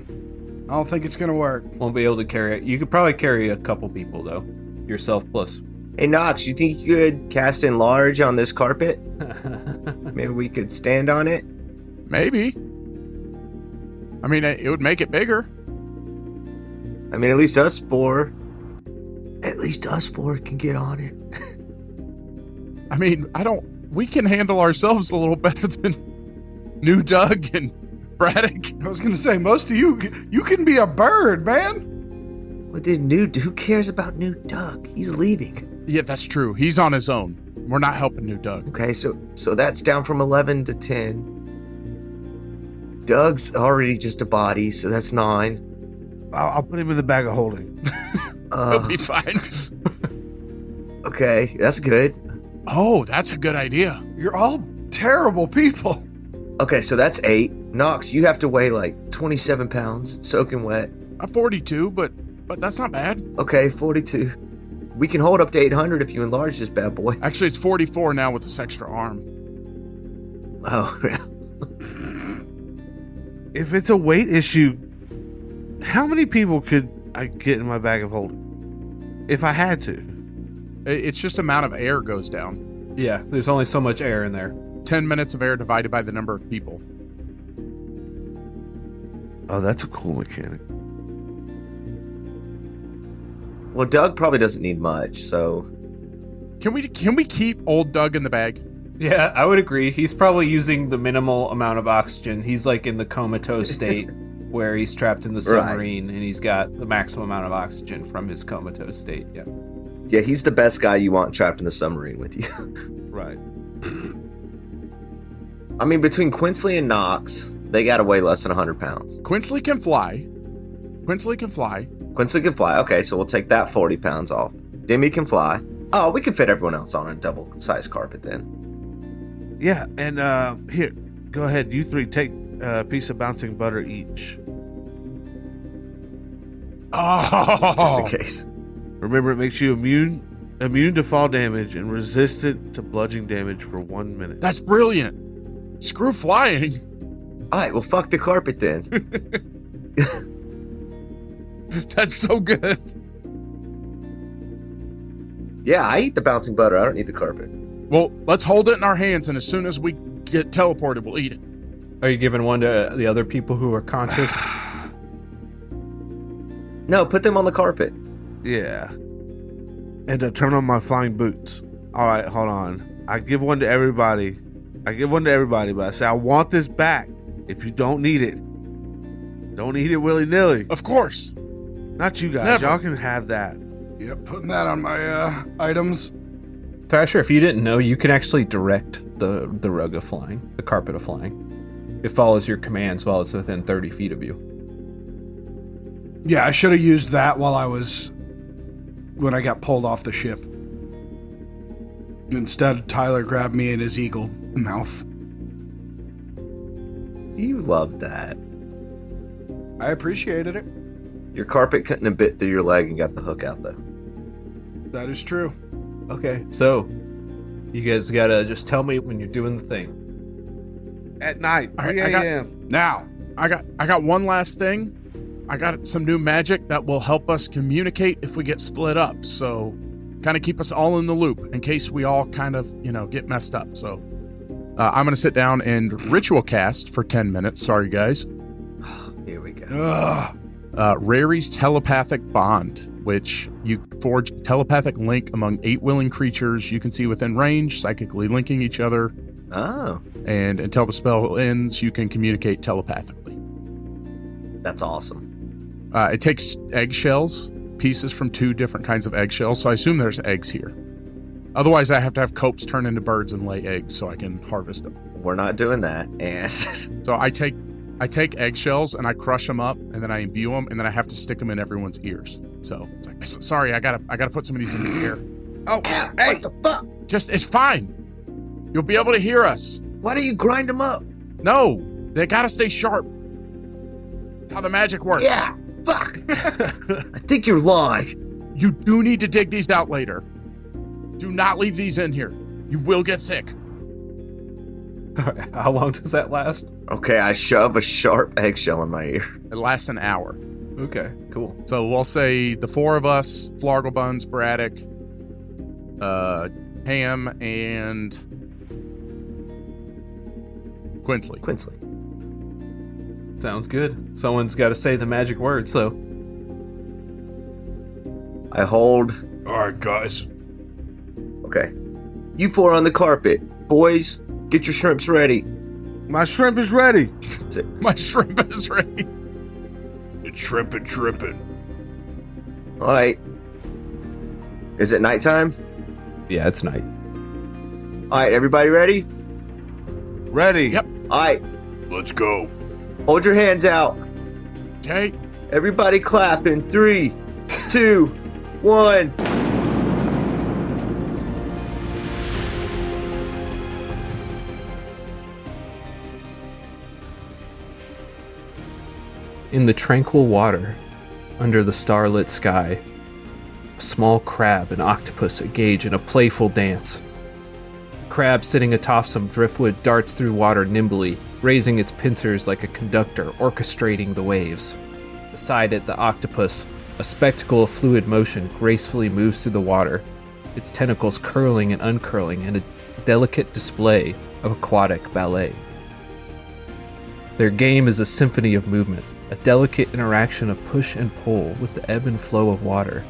I don't think it's going to work. Won't be able to carry it. You could probably carry a couple people, though. Yourself plus. Hey, Nox, you think you could cast enlarge on this carpet? Maybe we could stand on it? Maybe. I mean, it would make it bigger. I mean, at least us four can get on it. I mean, we can handle ourselves a little better than New Doug and Braddock. I was going to say, most of you can be a bird, man. Well, who cares about new Doug? He's leaving. Yeah, that's true. He's on his own. We're not helping new Doug. Okay, so that's down from 11 to 10. Doug's already just a body, so that's 9. I'll put him in the bag of holding. He'll be fine. Okay, that's good. Oh, that's a good idea. You're all terrible people. Okay, so that's 8. Nox, you have to weigh like 27 pounds, soaking wet. I'm 42, but that's not bad. Okay, 42. We can hold up to 800 if you enlarge this bad boy. Actually, it's 44 now with this extra arm. Oh, yeah. If it's a weight issue, how many people could I get in my bag of holding? If I had to. It's just amount of air goes down. Yeah, there's only so much air in there. 10 minutes of air divided by the number of people. Oh, that's a cool mechanic. Well, Doug probably doesn't need much, so... Can we keep old Doug in the bag? Yeah, I would agree. He's probably using the minimal amount of oxygen. He's like in the comatose state where he's trapped in the submarine and he's got the maximum amount of oxygen from his comatose state. Yeah. Yeah, he's the best guy you want trapped in the submarine with you. Right. I mean, between Quinsley and Nox, they gotta weigh less than 100 pounds. Quinsley can fly. Quinsley can fly. Quinsley can fly. Okay, so we'll take that 40 pounds off. Demi can fly. Oh, we can fit everyone else on a double-sized carpet then. Yeah, and here, go ahead. You 3 take a piece of bouncing butter each. Oh, Just in case. Remember, it makes you immune to fall damage and resistant to bludgeoning damage for 1 minute. That's brilliant. Screw flying. All right, well, fuck the carpet then. That's so good. Yeah, I eat the bouncing butter. I don't need the carpet. Well, let's hold it in our hands, and as soon as we get teleported, we'll eat it. Are you giving one to the other people who are conscious? No, put them on the carpet. Yeah. And turn on my flying boots. All right, hold on. I give one to everybody. But I say, I want this back. If you don't need it, don't eat it willy-nilly. Of course. Not you guys. Never. Y'all can have that. Yep, putting that on my items. Thrasher, if you didn't know, you can actually direct the rug of flying, the carpet of flying. It follows your commands while it's within 30 feet of you. Yeah, I should have used that when I got pulled off the ship. Instead, Tyler grabbed me in his eagle mouth. You loved that. I appreciated it. Your carpet couldn't have bit through your leg and got the hook out, though. That is true. Okay, so you guys gotta just tell me when you're doing the thing. At night, All right, 3 a.m. Now, I got one last thing. I got some new magic that will help us communicate if we get split up. So kind of keep us all in the loop in case we all kind of, get messed up. So I'm going to sit down and ritual cast for 10 minutes. Sorry, guys. Here we go. Rary's telepathic bond, which you forge a telepathic link among 8 willing creatures you can see within range, psychically linking each other. Oh, And until the spell ends, you can communicate telepathically. that's awesome. It takes eggshells, pieces from 2 different kinds of eggshells, so I assume there's eggs here. Otherwise, I have to have copes turn into birds and lay eggs so I can harvest them. We're not doing that. And So I take eggshells and I crush them up, and then I imbue them, and then I have to stick them in everyone's ears. So it's like, sorry, I gotta put some of these in your ear. Oh, hey. what the fuck? Just, it's fine. You'll be able to hear us. Why do you grind them up? No, they gotta stay sharp. How the magic works. Yeah, fuck. I think you're lying. You do need to dig these out later. Do not leave these in here. You will get sick. How long does that last? Okay, I shove a sharp eggshell in my ear. It lasts an hour. Okay, cool. So we'll say the 4 of us, Flarglebuns, Braddock, Ham, and Quinsley. Sounds good. Someone's got to say the magic words, though. I hold. All right, guys. Okay. You 4 on the carpet. Boys, get your shrimps ready. My shrimp is ready. My shrimp is ready. It's shrimping. All right. Is it nighttime? Yeah, it's night. All right, everybody ready? Ready. Yep. All right, Let's go. hold your hands out. Okay. Everybody clap in 3, 2, 1. In the tranquil water, under the starlit sky, a small crab and octopus engage in a playful dance. The crab sitting atop some driftwood darts through water nimbly, raising its pincers like a conductor orchestrating the waves. Beside it, the octopus, a spectacle of fluid motion, gracefully moves through the water, its tentacles curling and uncurling in a delicate display of aquatic ballet. Their game is a symphony of movement, a delicate interaction of push and pull with the ebb and flow of water.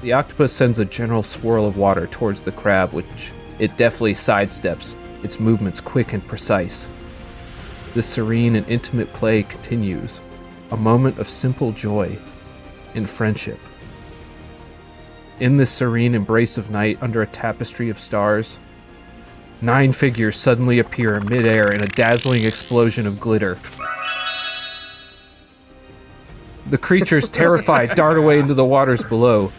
The octopus sends a general swirl of water towards the crab, which it deftly sidesteps, its movements quick and precise. This serene and intimate play continues, a moment of simple joy and friendship. In this serene embrace of night under a tapestry of stars, 9 figures suddenly appear in midair in a dazzling explosion of glitter. The creatures, terrified, dart away into the waters below.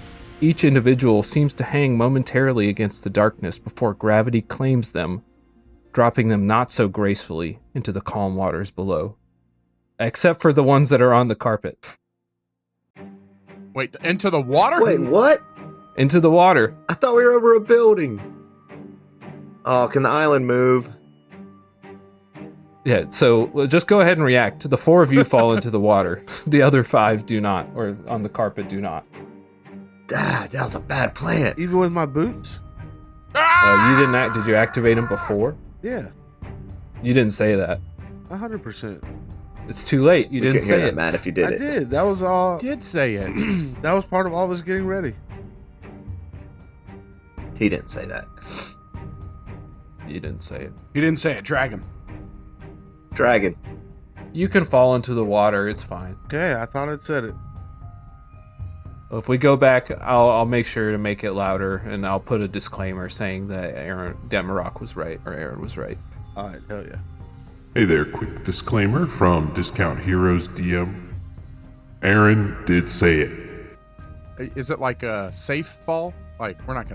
Each individual seems to hang momentarily against the darkness before gravity claims them, dropping them not so gracefully into the calm waters below. Except for the ones that are on the carpet. Wait, into the water? Wait, what? Into the water. I thought we were over a building. Oh, can the island move? Yeah, so just go ahead and react. The 4 of you fall into the water. The other 5 do not, or on the carpet do not. That was a bad plan. Even with my boots? You didn't did you activate them before? Yeah, You didn't say that. 100%. It's too late. You We didn't couldn't hear say that, it. Matt, if you did I it. did. That was all. Did say it. That was part of all of us getting ready. He didn't say that. You didn't say it. He didn't say it. Drag him. Dragon. You can fall into the water. It's fine. Okay, I thought I'd said it. If we go back, I'll make sure to make it louder, and I'll put a disclaimer saying that Aaron Demarok was right, or Aaron was right. All right, hell yeah. Hey there, quick disclaimer from Discount Heroes DM. Aaron did say it. Is it like a safe fall? Like, we're not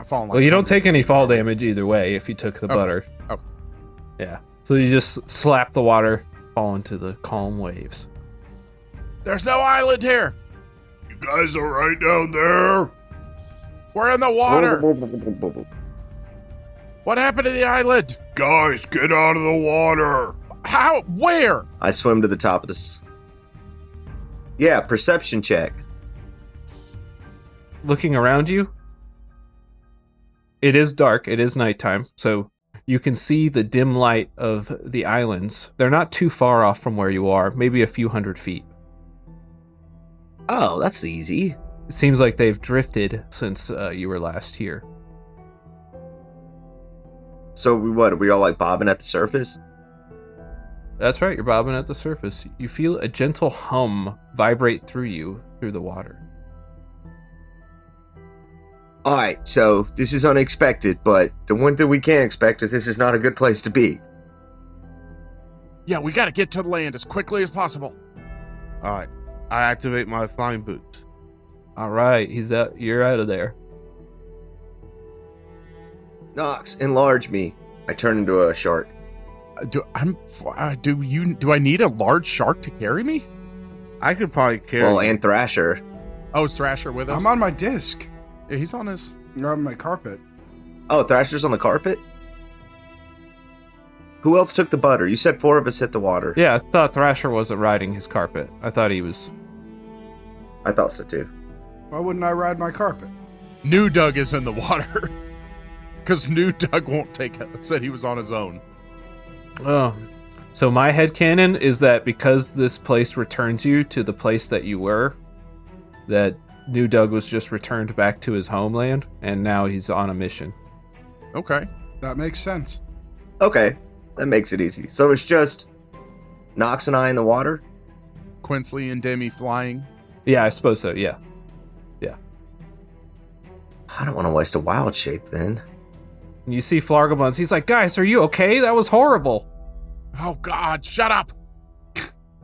falling. Like Well, you don't zombies. take any fall damage either way if you took the Okay. butter. Oh. Yeah. So you just slap the water, fall into the calm waves. There's no island here. You guys all right down there? We're in the water. What happened to the island? Guys, get out of the water. How? Where? I swim to the top of this. Yeah, perception check. Looking around you, it is dark. It is nighttime. So you can see the dim light of the islands. They're not too far off from where you are, maybe a few hundred feet. Oh, that's easy. It seems like they've drifted since you were last here. So are we all like bobbing at the surface? That's right, you're bobbing at the surface. You feel a gentle hum vibrate through you through the water. All right, so this is unexpected, but the one thing we can't expect is this is not a good place to be. Yeah, we got to get to the land as quickly as possible. All right, I activate my flying boots. All right, you're out of there. Nox, enlarge me. I turn into a shark. Do I need a large shark to carry me? I could probably carry. Well, and Thrasher. Oh, is Thrasher with us? I'm on my disc. Yeah, he's on his. You're on my carpet. Oh, Thrasher's on the carpet? Who else took the butter? You said 4 of us hit the water. Yeah, I thought Thrasher wasn't riding his carpet. I thought he was. I thought so too. Why wouldn't I ride my carpet? New Doug is in the water. Because New Doug won't take it. Said he was on his own. Oh. So my headcanon is that because this place returns you to the place that you were, that New Doug was just returned back to his homeland, and now he's on a mission. Okay. That makes sense. Okay, that makes it easy. So it's just Nox and I in the water? Quinsley and Demi flying. Yeah, I suppose so. Yeah. I don't want to waste a wild shape then. And you see Flargabuns. He's like, guys, are you okay? That was horrible. Oh God, shut up.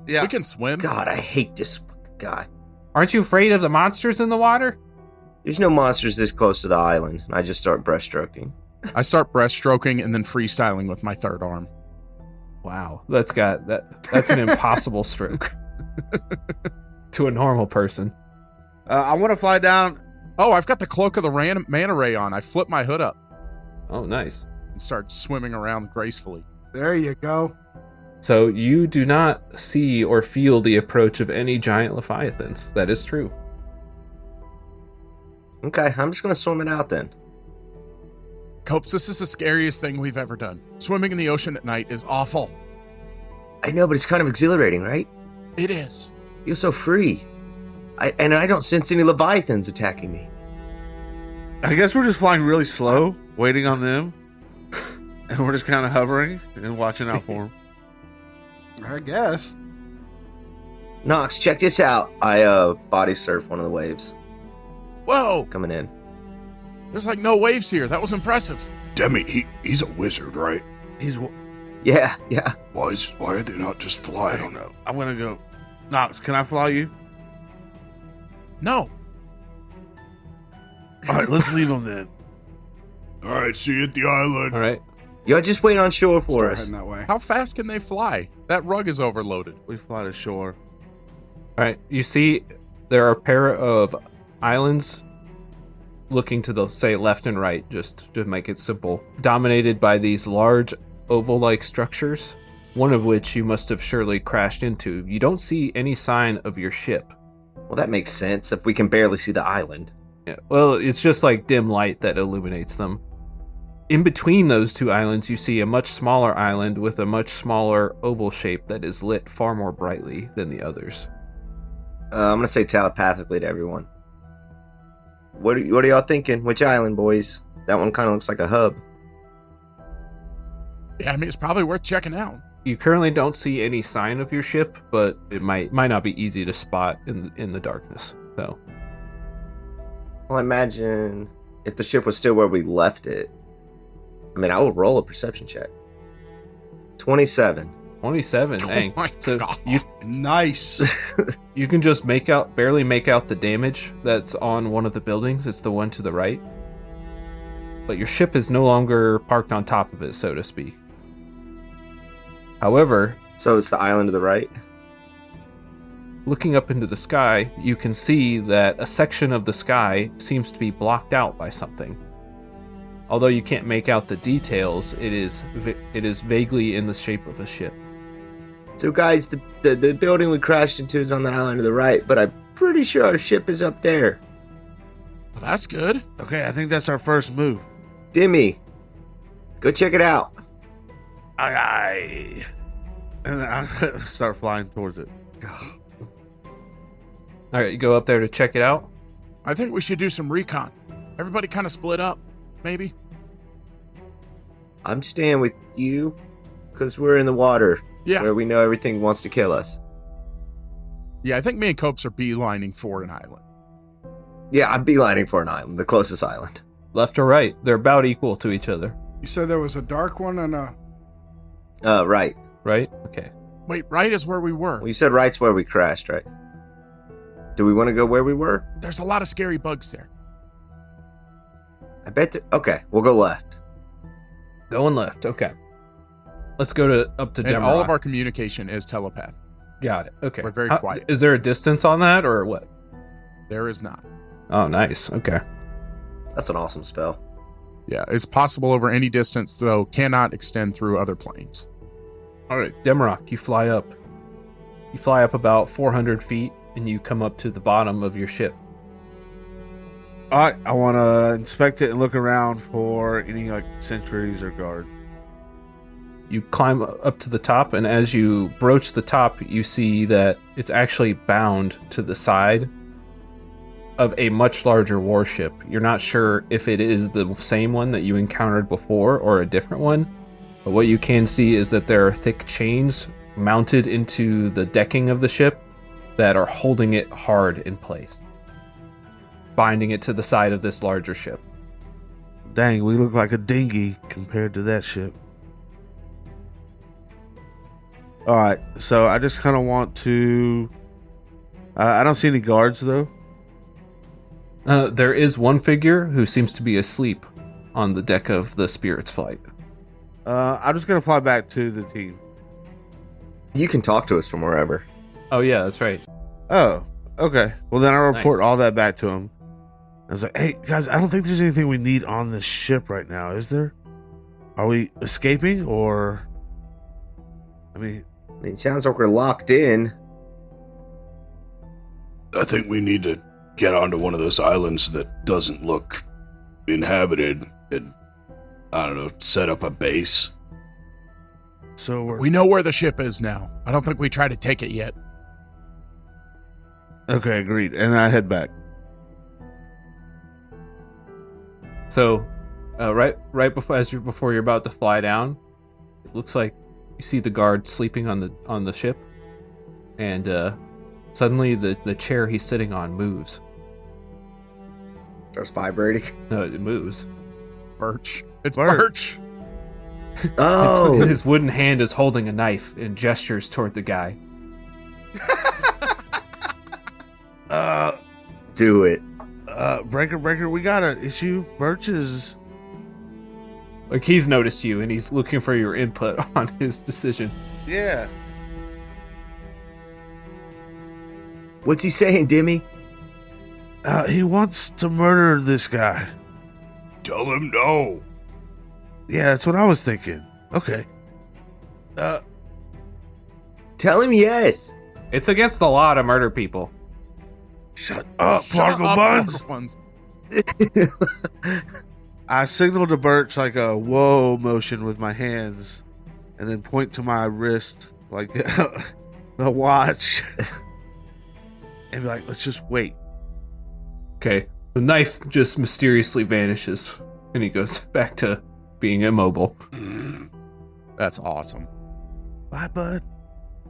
Yeah. We can swim. God, I hate this fucking guy. Aren't you afraid of the monsters in the water? There's no monsters this close to the island. I just start breaststroking. I start breaststroking and then freestyling with my third arm. Wow, that's an impossible stroke to a normal person. I want to fly down. Oh, I've got the cloak of the manta ray on. I flip my hood up Oh, nice. and start swimming around gracefully. There you go. So you do not see or feel the approach of any giant leviathans. That is true. Okay, I'm just gonna swim it out then. Copes, this is the scariest thing we've ever done. Swimming in the ocean at night is awful. I know, but it's kind of exhilarating, right? It is. Feel so free. I don't sense any leviathans attacking me. I guess we're just flying really slow, waiting on them. And we're just kind of hovering and watching out for them. I guess. Nox, check this out. I body surf one of the waves Whoa, coming in. there's like no waves here. That was impressive. Demi, he's a wizard, right? Yeah. Why are they not just I flying? don't know. I'm going to go. Nox, can I fly you? No. All right, let's leave them then. All right, see you at the island. All right. Y'all just wait on shore for Start us. heading that way. How fast can they fly? That rug is overloaded. We fly to shore. All right. You see there are a pair of islands looking to the, say, left and right, just to make it simple, dominated by these large oval-like structures, one of which you must have surely crashed into. You don't see any sign of your ship. Well, that makes sense if we can barely see the island. Yeah, well, it's just like dim light that illuminates them. In between those two islands, you see a much smaller island with a much smaller oval shape that is lit far more brightly than the others. I'm gonna say telepathically to everyone. What are y'all thinking? Which island, boys? That one kind of looks like a hub. Yeah, I mean, it's probably worth checking out. You currently don't see any sign of your ship, but it might not be easy to spot in the darkness. So, Well, imagine if the ship was still where we left it. I mean, I would roll a perception check. 27. 27. Dang. Oh my So God. Nice. you can just barely make out the damage that's on one of the buildings. It's the one to the right. But your ship is no longer parked on top of it, so to speak. However, So it's the island to the right. looking up into the sky, you can see that a section of the sky seems to be blocked out by something. Although you can't make out the details, it is vaguely in the shape of a ship. So guys, the building we crashed into is on the island to the right, but I'm pretty sure our ship is up there. Well, that's good. Okay, I think that's our first move. Demi, go check it out. Aye. And then I start flying towards it. All right, you go up there to check it out. I think we should do some recon. Everybody kind of split up, maybe. I'm staying with you because we're in the water Yeah. where we know everything wants to kill us. Yeah, I think me and Copes are beelining for an island. Yeah, I'm beelining for an island, the closest island. Left or right, they're about equal to each other, You said there was a dark one and a... Right. right? Okay. Wait, right is where we were. Well, you said right's where we crashed, right? Do we want to go where we were? There's a lot of scary bugs there. I bet. Okay, we'll go left. Going left. Okay. Let's go up to And Demrock. all of our communication is telepath. Got it. Okay. We're very How- quiet. Is there a distance on that or what? There is not. Oh, nice. Okay. That's an awesome spell. Yeah, it's possible over any distance, though cannot extend through other planes. All right, Demrock, you fly up. You fly up about 400 feet, and you come up to the bottom of your ship. All right, I want to inspect it and look around for any like sentries or guards. You climb up to the top, and as you broach the top, you see that it's actually bound to the side of a much larger warship. You're not sure if it is the same one that you encountered before or a different one, but what you can see is that there are thick chains mounted into the decking of the ship, that are holding it hard in place, binding it to the side of this larger ship. Dang, we look like a dinghy compared to that ship. All right, so I just kind of want to... I don't see any guards, though. There is one figure who seems to be asleep on the deck of the Spirit's Flight. I'm just going to fly back to the team. You can talk to us from wherever. Oh, yeah, that's right. Oh, okay. Well, then I'll report Nice. all that back to him. I was like, hey, guys, I don't think there's anything we need on this ship right now, is there? Are we escaping, or... I mean, It sounds like we're locked in. I think we need to get onto one of those islands that doesn't look inhabited and, I don't know, set up a base. so we're... We know where the ship is now. I don't think we tried to take it yet. Okay, agreed. And I head back. So, right before you're about to fly down, it looks like you see the guard sleeping on the ship, and suddenly the chair he's sitting on moves. Starts vibrating. No, it moves. Birch. It's Birch. Birch. Oh, His wooden hand is holding a knife and gestures toward the guy. do it. Breaker, we got an issue. Birch is... Like, he's noticed you and he's looking for your input on his decision. Yeah. What's he saying, Dimmy? He wants to murder this guy. Tell him no. Yeah, that's what I was thinking. Okay. Tell him yes. It's against the law to murder people. Shut up, Shut Fargo up, Buns. Fargo Buns. I signal to Birch like a whoa motion with my hands, and then point to my wrist like a watch, and be like, "Let's just wait." Okay. The knife just mysteriously vanishes and he goes back to being immobile. That's awesome. Bye, bud.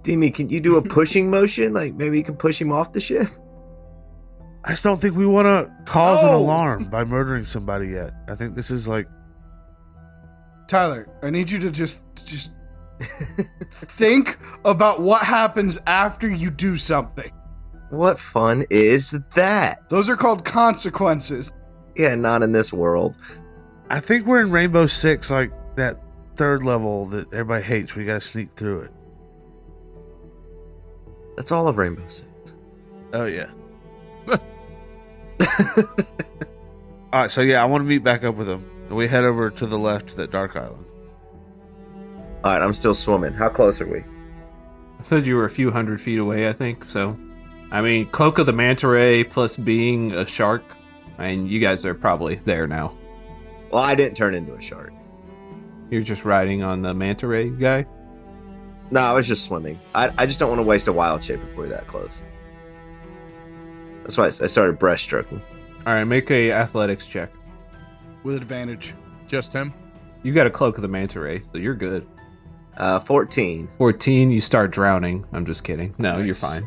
Dimmy, can you do a pushing motion? Like maybe you can push him off the ship? I just don't think we want to cause an No. alarm by murdering somebody yet. I think this is like... Tyler, I need you to just think about what happens after you do something. What fun is that? Those are called consequences. Yeah, not in this world. I think we're in Rainbow Six, like that third level that everybody hates. We got to sneak through it. That's all of Rainbow Six. Oh, yeah. All right, so yeah, I want to meet back up with him. And we head over to the left to that dark island. All right, I'm still swimming. How close are we? I said you were a few hundred feet away, I think. So, I mean, Cloak of the Manta Ray plus being a shark, I mean, you guys are probably there now. Well, I didn't turn into a shark. You're just riding on the Manta Ray guy? No, I was just swimming. I just don't want to waste a wild shape if we're that close. That's why I started breaststroking. All right, make a athletics check. With advantage. Just him? You got a Cloak of the Manta Ray, so you're good. 14. 14, you start drowning. I'm just kidding. No, Nice. you're fine.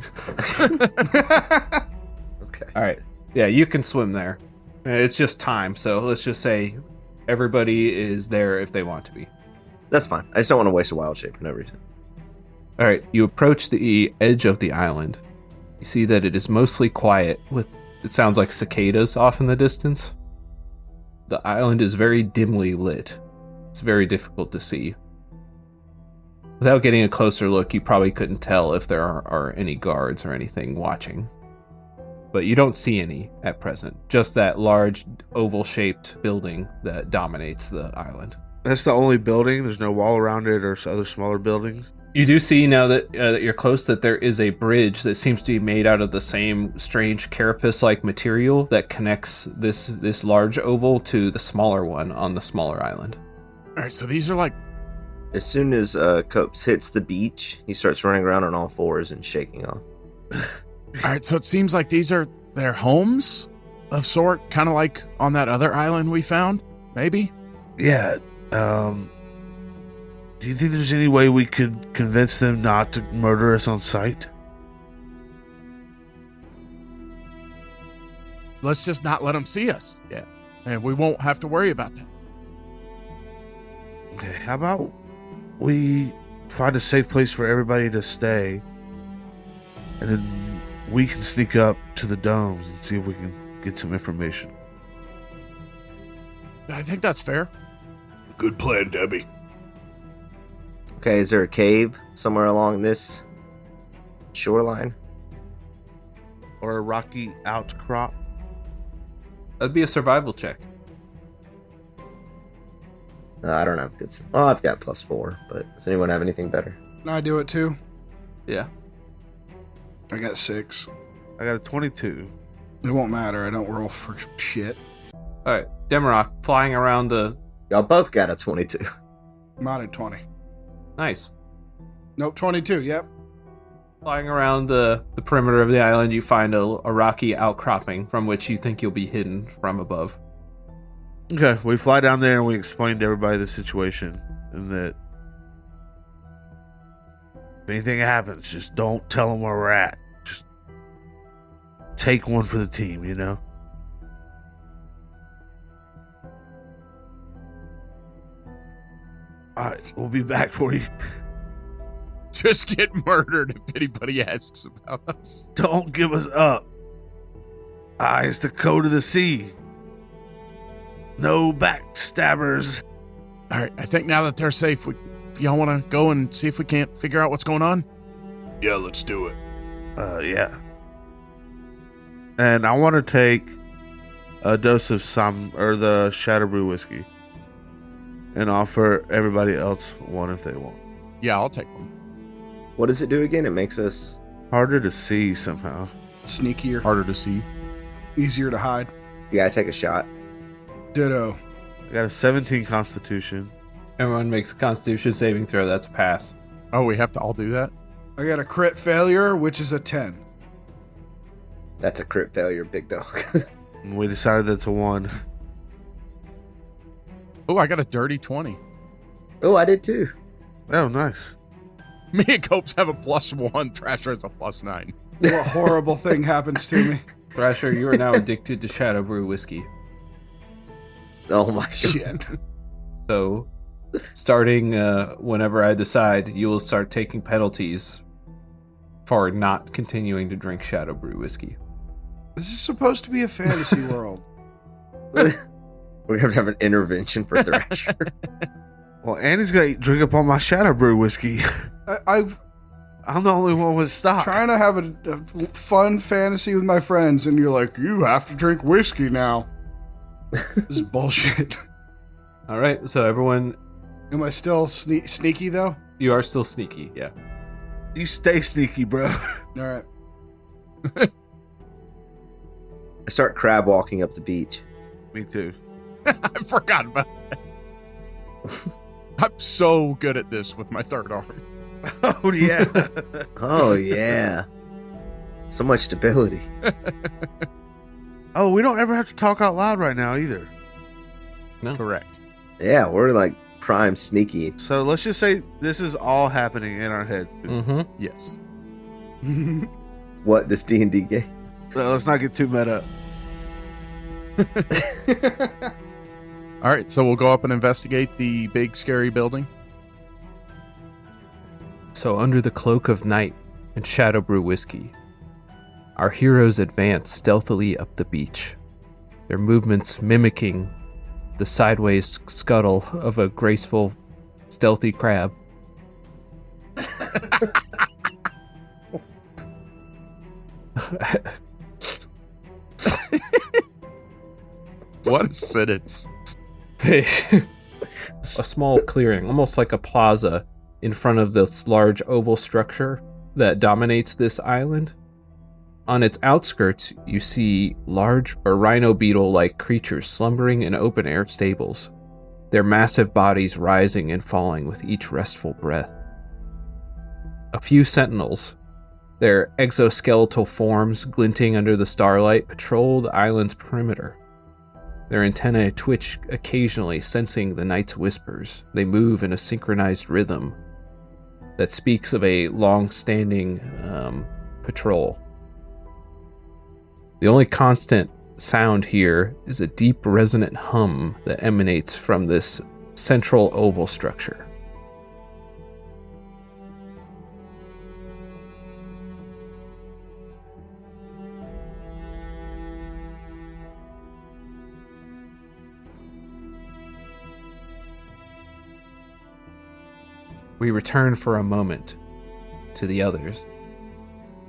Okay. All right. Yeah, you can swim there. It's just time, so let's just say everybody is there if they want to be. That's fine. I just don't want to waste a wild shape for no reason. All right, you approach the edge of the island. You see that it is mostly quiet, with it sounds like cicadas off in the distance. The island is very dimly lit. It's very difficult to see. Without getting a closer look, you probably couldn't tell if there are any guards or anything watching. But you don't see any at present. Just that large oval-shaped building that dominates the island. That's the only building. There's no wall around it or other smaller buildings. You do see now that you're close that there is a bridge that seems to be made out of the same strange carapace-like material that connects this large oval to the smaller one on the smaller island. All right, so these are like... As soon as Copes hits the beach, he starts running around on all fours and shaking off. All right, so it seems like these are their homes of sort, kind of like on that other island we found, maybe? Yeah. Do you think there's any way we could convince them not to murder us on sight? let's just not let them see us. Yeah. And we won't have to worry about that. Okay, how about we find a safe place for everybody to stay, and then we can sneak up to the domes and see if we can get some information. I think that's fair. Good plan, Debbie. Okay, is there a cave somewhere along this shoreline? Or a rocky outcrop? That'd be a survival check. I don't have good. Well, I've got +4, but does anyone have anything better? Can I do it too? Yeah. I got 6. I got a 22. It won't matter. I don't roll for shit. All right, Demarok, flying around the... Y'all both got a 22. I'm out at 20. Nice. Nope, 22. Yep. Flying around the perimeter of the island, you find a rocky outcropping from which you think you'll be hidden from above. Okay, we fly down there and we explain to everybody the situation, and that if anything happens, just don't tell them where we're at. Just take one for the team, you know? Alright, we'll be back for you. Just get murdered if anybody asks about us. Don't give us up. It's the code of the sea. No backstabbers. All right, I think now that they're safe, if y'all want to go and see if we can't figure out what's going on? Yeah, let's do it. Yeah. And I want to take a dose of the Shadow Brew whiskey and offer everybody else one if they want. Yeah, I'll take one. What does it do again? It makes us... Harder to see somehow. Sneakier. Harder to see. Easier to hide. You gotta take a shot. Ditto. I got a 17 Constitution. Everyone makes a Constitution saving throw. That's a pass. Oh, we have to all do that? I got a crit failure, which is a 10. That's a crit failure, big dog. And we decided that's a 1. Oh, I got a dirty 20. Oh, I did too. Oh, nice. Me and Copes have a +1. Thrasher has a +9. What horrible thing happens to me? Thrasher, you are now addicted to Shadow Brew whiskey. Oh my god. Shit. So, starting whenever I decide, you will start taking penalties for not continuing to drink Shadow Brew whiskey. This is supposed to be a fantasy world. We're gonna have to have an intervention for Thrasher. Well, Annie's gonna drink up all my Shadow Brew whiskey. I'm the only one with stock. Trying to have a fun fantasy with my friends, and you're like, you have to drink whiskey now. This is bullshit. All right, so everyone, Am I still sneaky, though? you are still sneaky, yeah. You stay sneaky, bro. All right. I start crab walking up the beach. Me too. I forgot about that. I'm so good at this with my third arm. Oh, yeah. Oh yeah. So much stability. Oh, we don't ever have to talk out loud right now either. No. Correct. Yeah, we're like prime sneaky. So let's just say this is all happening in our heads. Mm-hmm. Yes. What, this D&D game? So let's not get too meta. All right, so we'll go up and investigate the big, scary building. So, under the cloak of night and Shadow Brew whiskey, our heroes advance stealthily up the beach, their movements mimicking the sideways scuttle of a graceful, stealthy crab. What a sentence. A small clearing, almost like a plaza, in front of this large oval structure that dominates this island. On its outskirts, you see large or rhino beetle-like creatures slumbering in open-air stables, their massive bodies rising and falling with each restful breath. A few sentinels, their exoskeletal forms glinting under the starlight, patrol the island's perimeter. Their antennae twitch occasionally, sensing the night's whispers. They move in a synchronized rhythm that speaks of a long-standing patrol. The only constant sound here is a deep resonant hum that emanates from this central oval structure. We return for a moment to the others.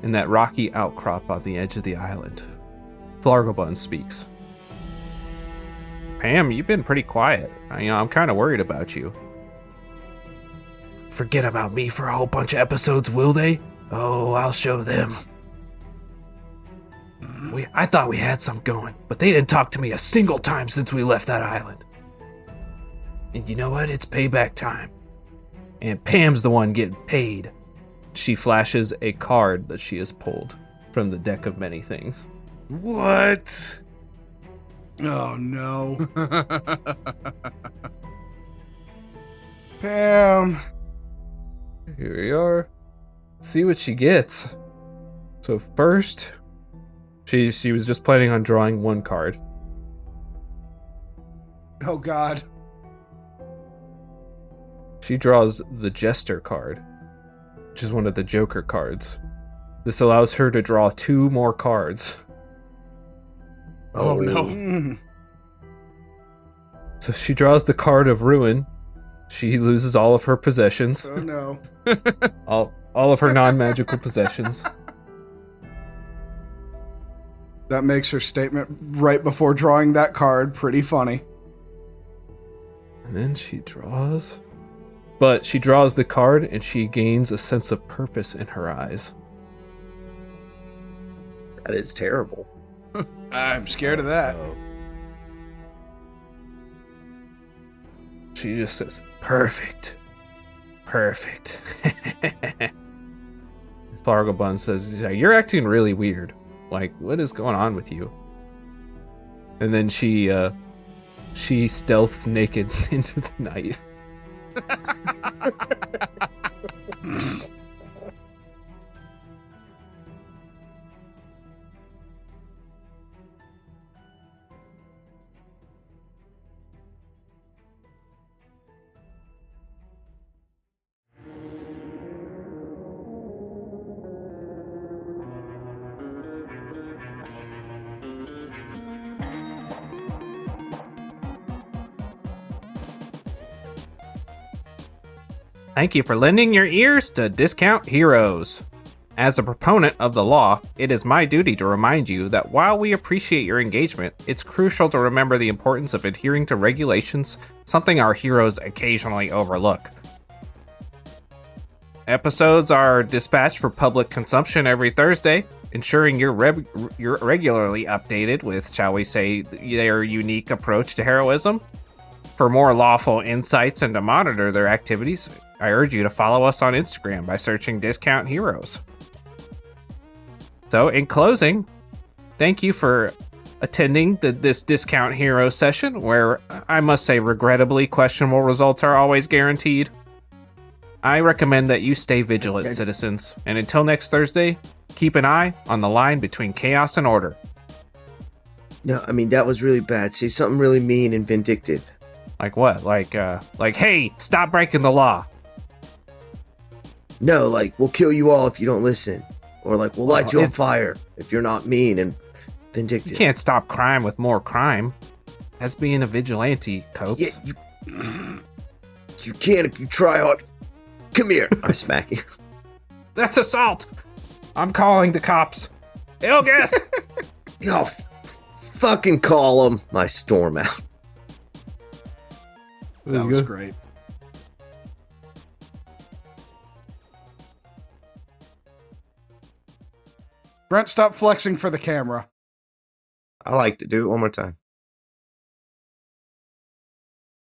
In that rocky outcrop on the edge of the island, Flargobun speaks. Pam, you've been pretty quiet. I'm kind of worried about you. Forget about me for a whole bunch of episodes, will they? Oh, I'll show them. I thought we had some going, but they didn't talk to me a single time since we left that island. And you know what? It's payback time. And Pam's the one getting paid. She flashes a card that she has pulled from the deck of many things. What? Oh, no. Pam. Here we are. Let's see what she gets. So first, she was just planning on drawing one card. Oh, God. She draws the Jester card, which is one of the Joker cards. This allows her to draw 2 more cards. Oh, no. Mm. So she draws the card of Ruin. She loses all of her possessions. Oh, no. all of her non-magical possessions. That makes her statement right before drawing that card pretty funny. And then she draws... But she draws the card and she gains a sense of purpose in her eyes. That is terrible. I'm scared of that. She just says, perfect. Perfect. Flargobun says, you're acting really weird. Like, what is going on with you? And then she stealths naked into the night. Thank you for lending your ears to Discount Heroes. As a proponent of the law, it is my duty to remind you that while we appreciate your engagement, it's crucial to remember the importance of adhering to regulations, something our heroes occasionally overlook. Episodes are dispatched for public consumption every Thursday, ensuring you're regularly updated with, shall we say, their unique approach to heroism. For more lawful insights and to monitor their activities, I urge you to follow us on Instagram by searching Discount Heroes. So, in closing, thank you for attending this Discount Hero session, where I must say, regrettably, questionable results are always guaranteed. I recommend that you stay vigilant, citizens, and until next Thursday, keep an eye on the line between chaos and order. No, I mean, that was really bad. Say something really mean and vindictive. Like what? Like, hey, stop breaking the law. No, like, we'll kill you all if you don't listen. Or like, we'll light you on fire if you're not mean and vindictive. You can't stop crime with more crime. That's being a vigilante, Copes. Yeah, you can if you try hard. Come here. I smack you. That's assault. I'm calling the cops. Ilgus! Y'all fucking call them. I storm out. That was great. Brent, stop flexing for the camera. I like to do it one more time.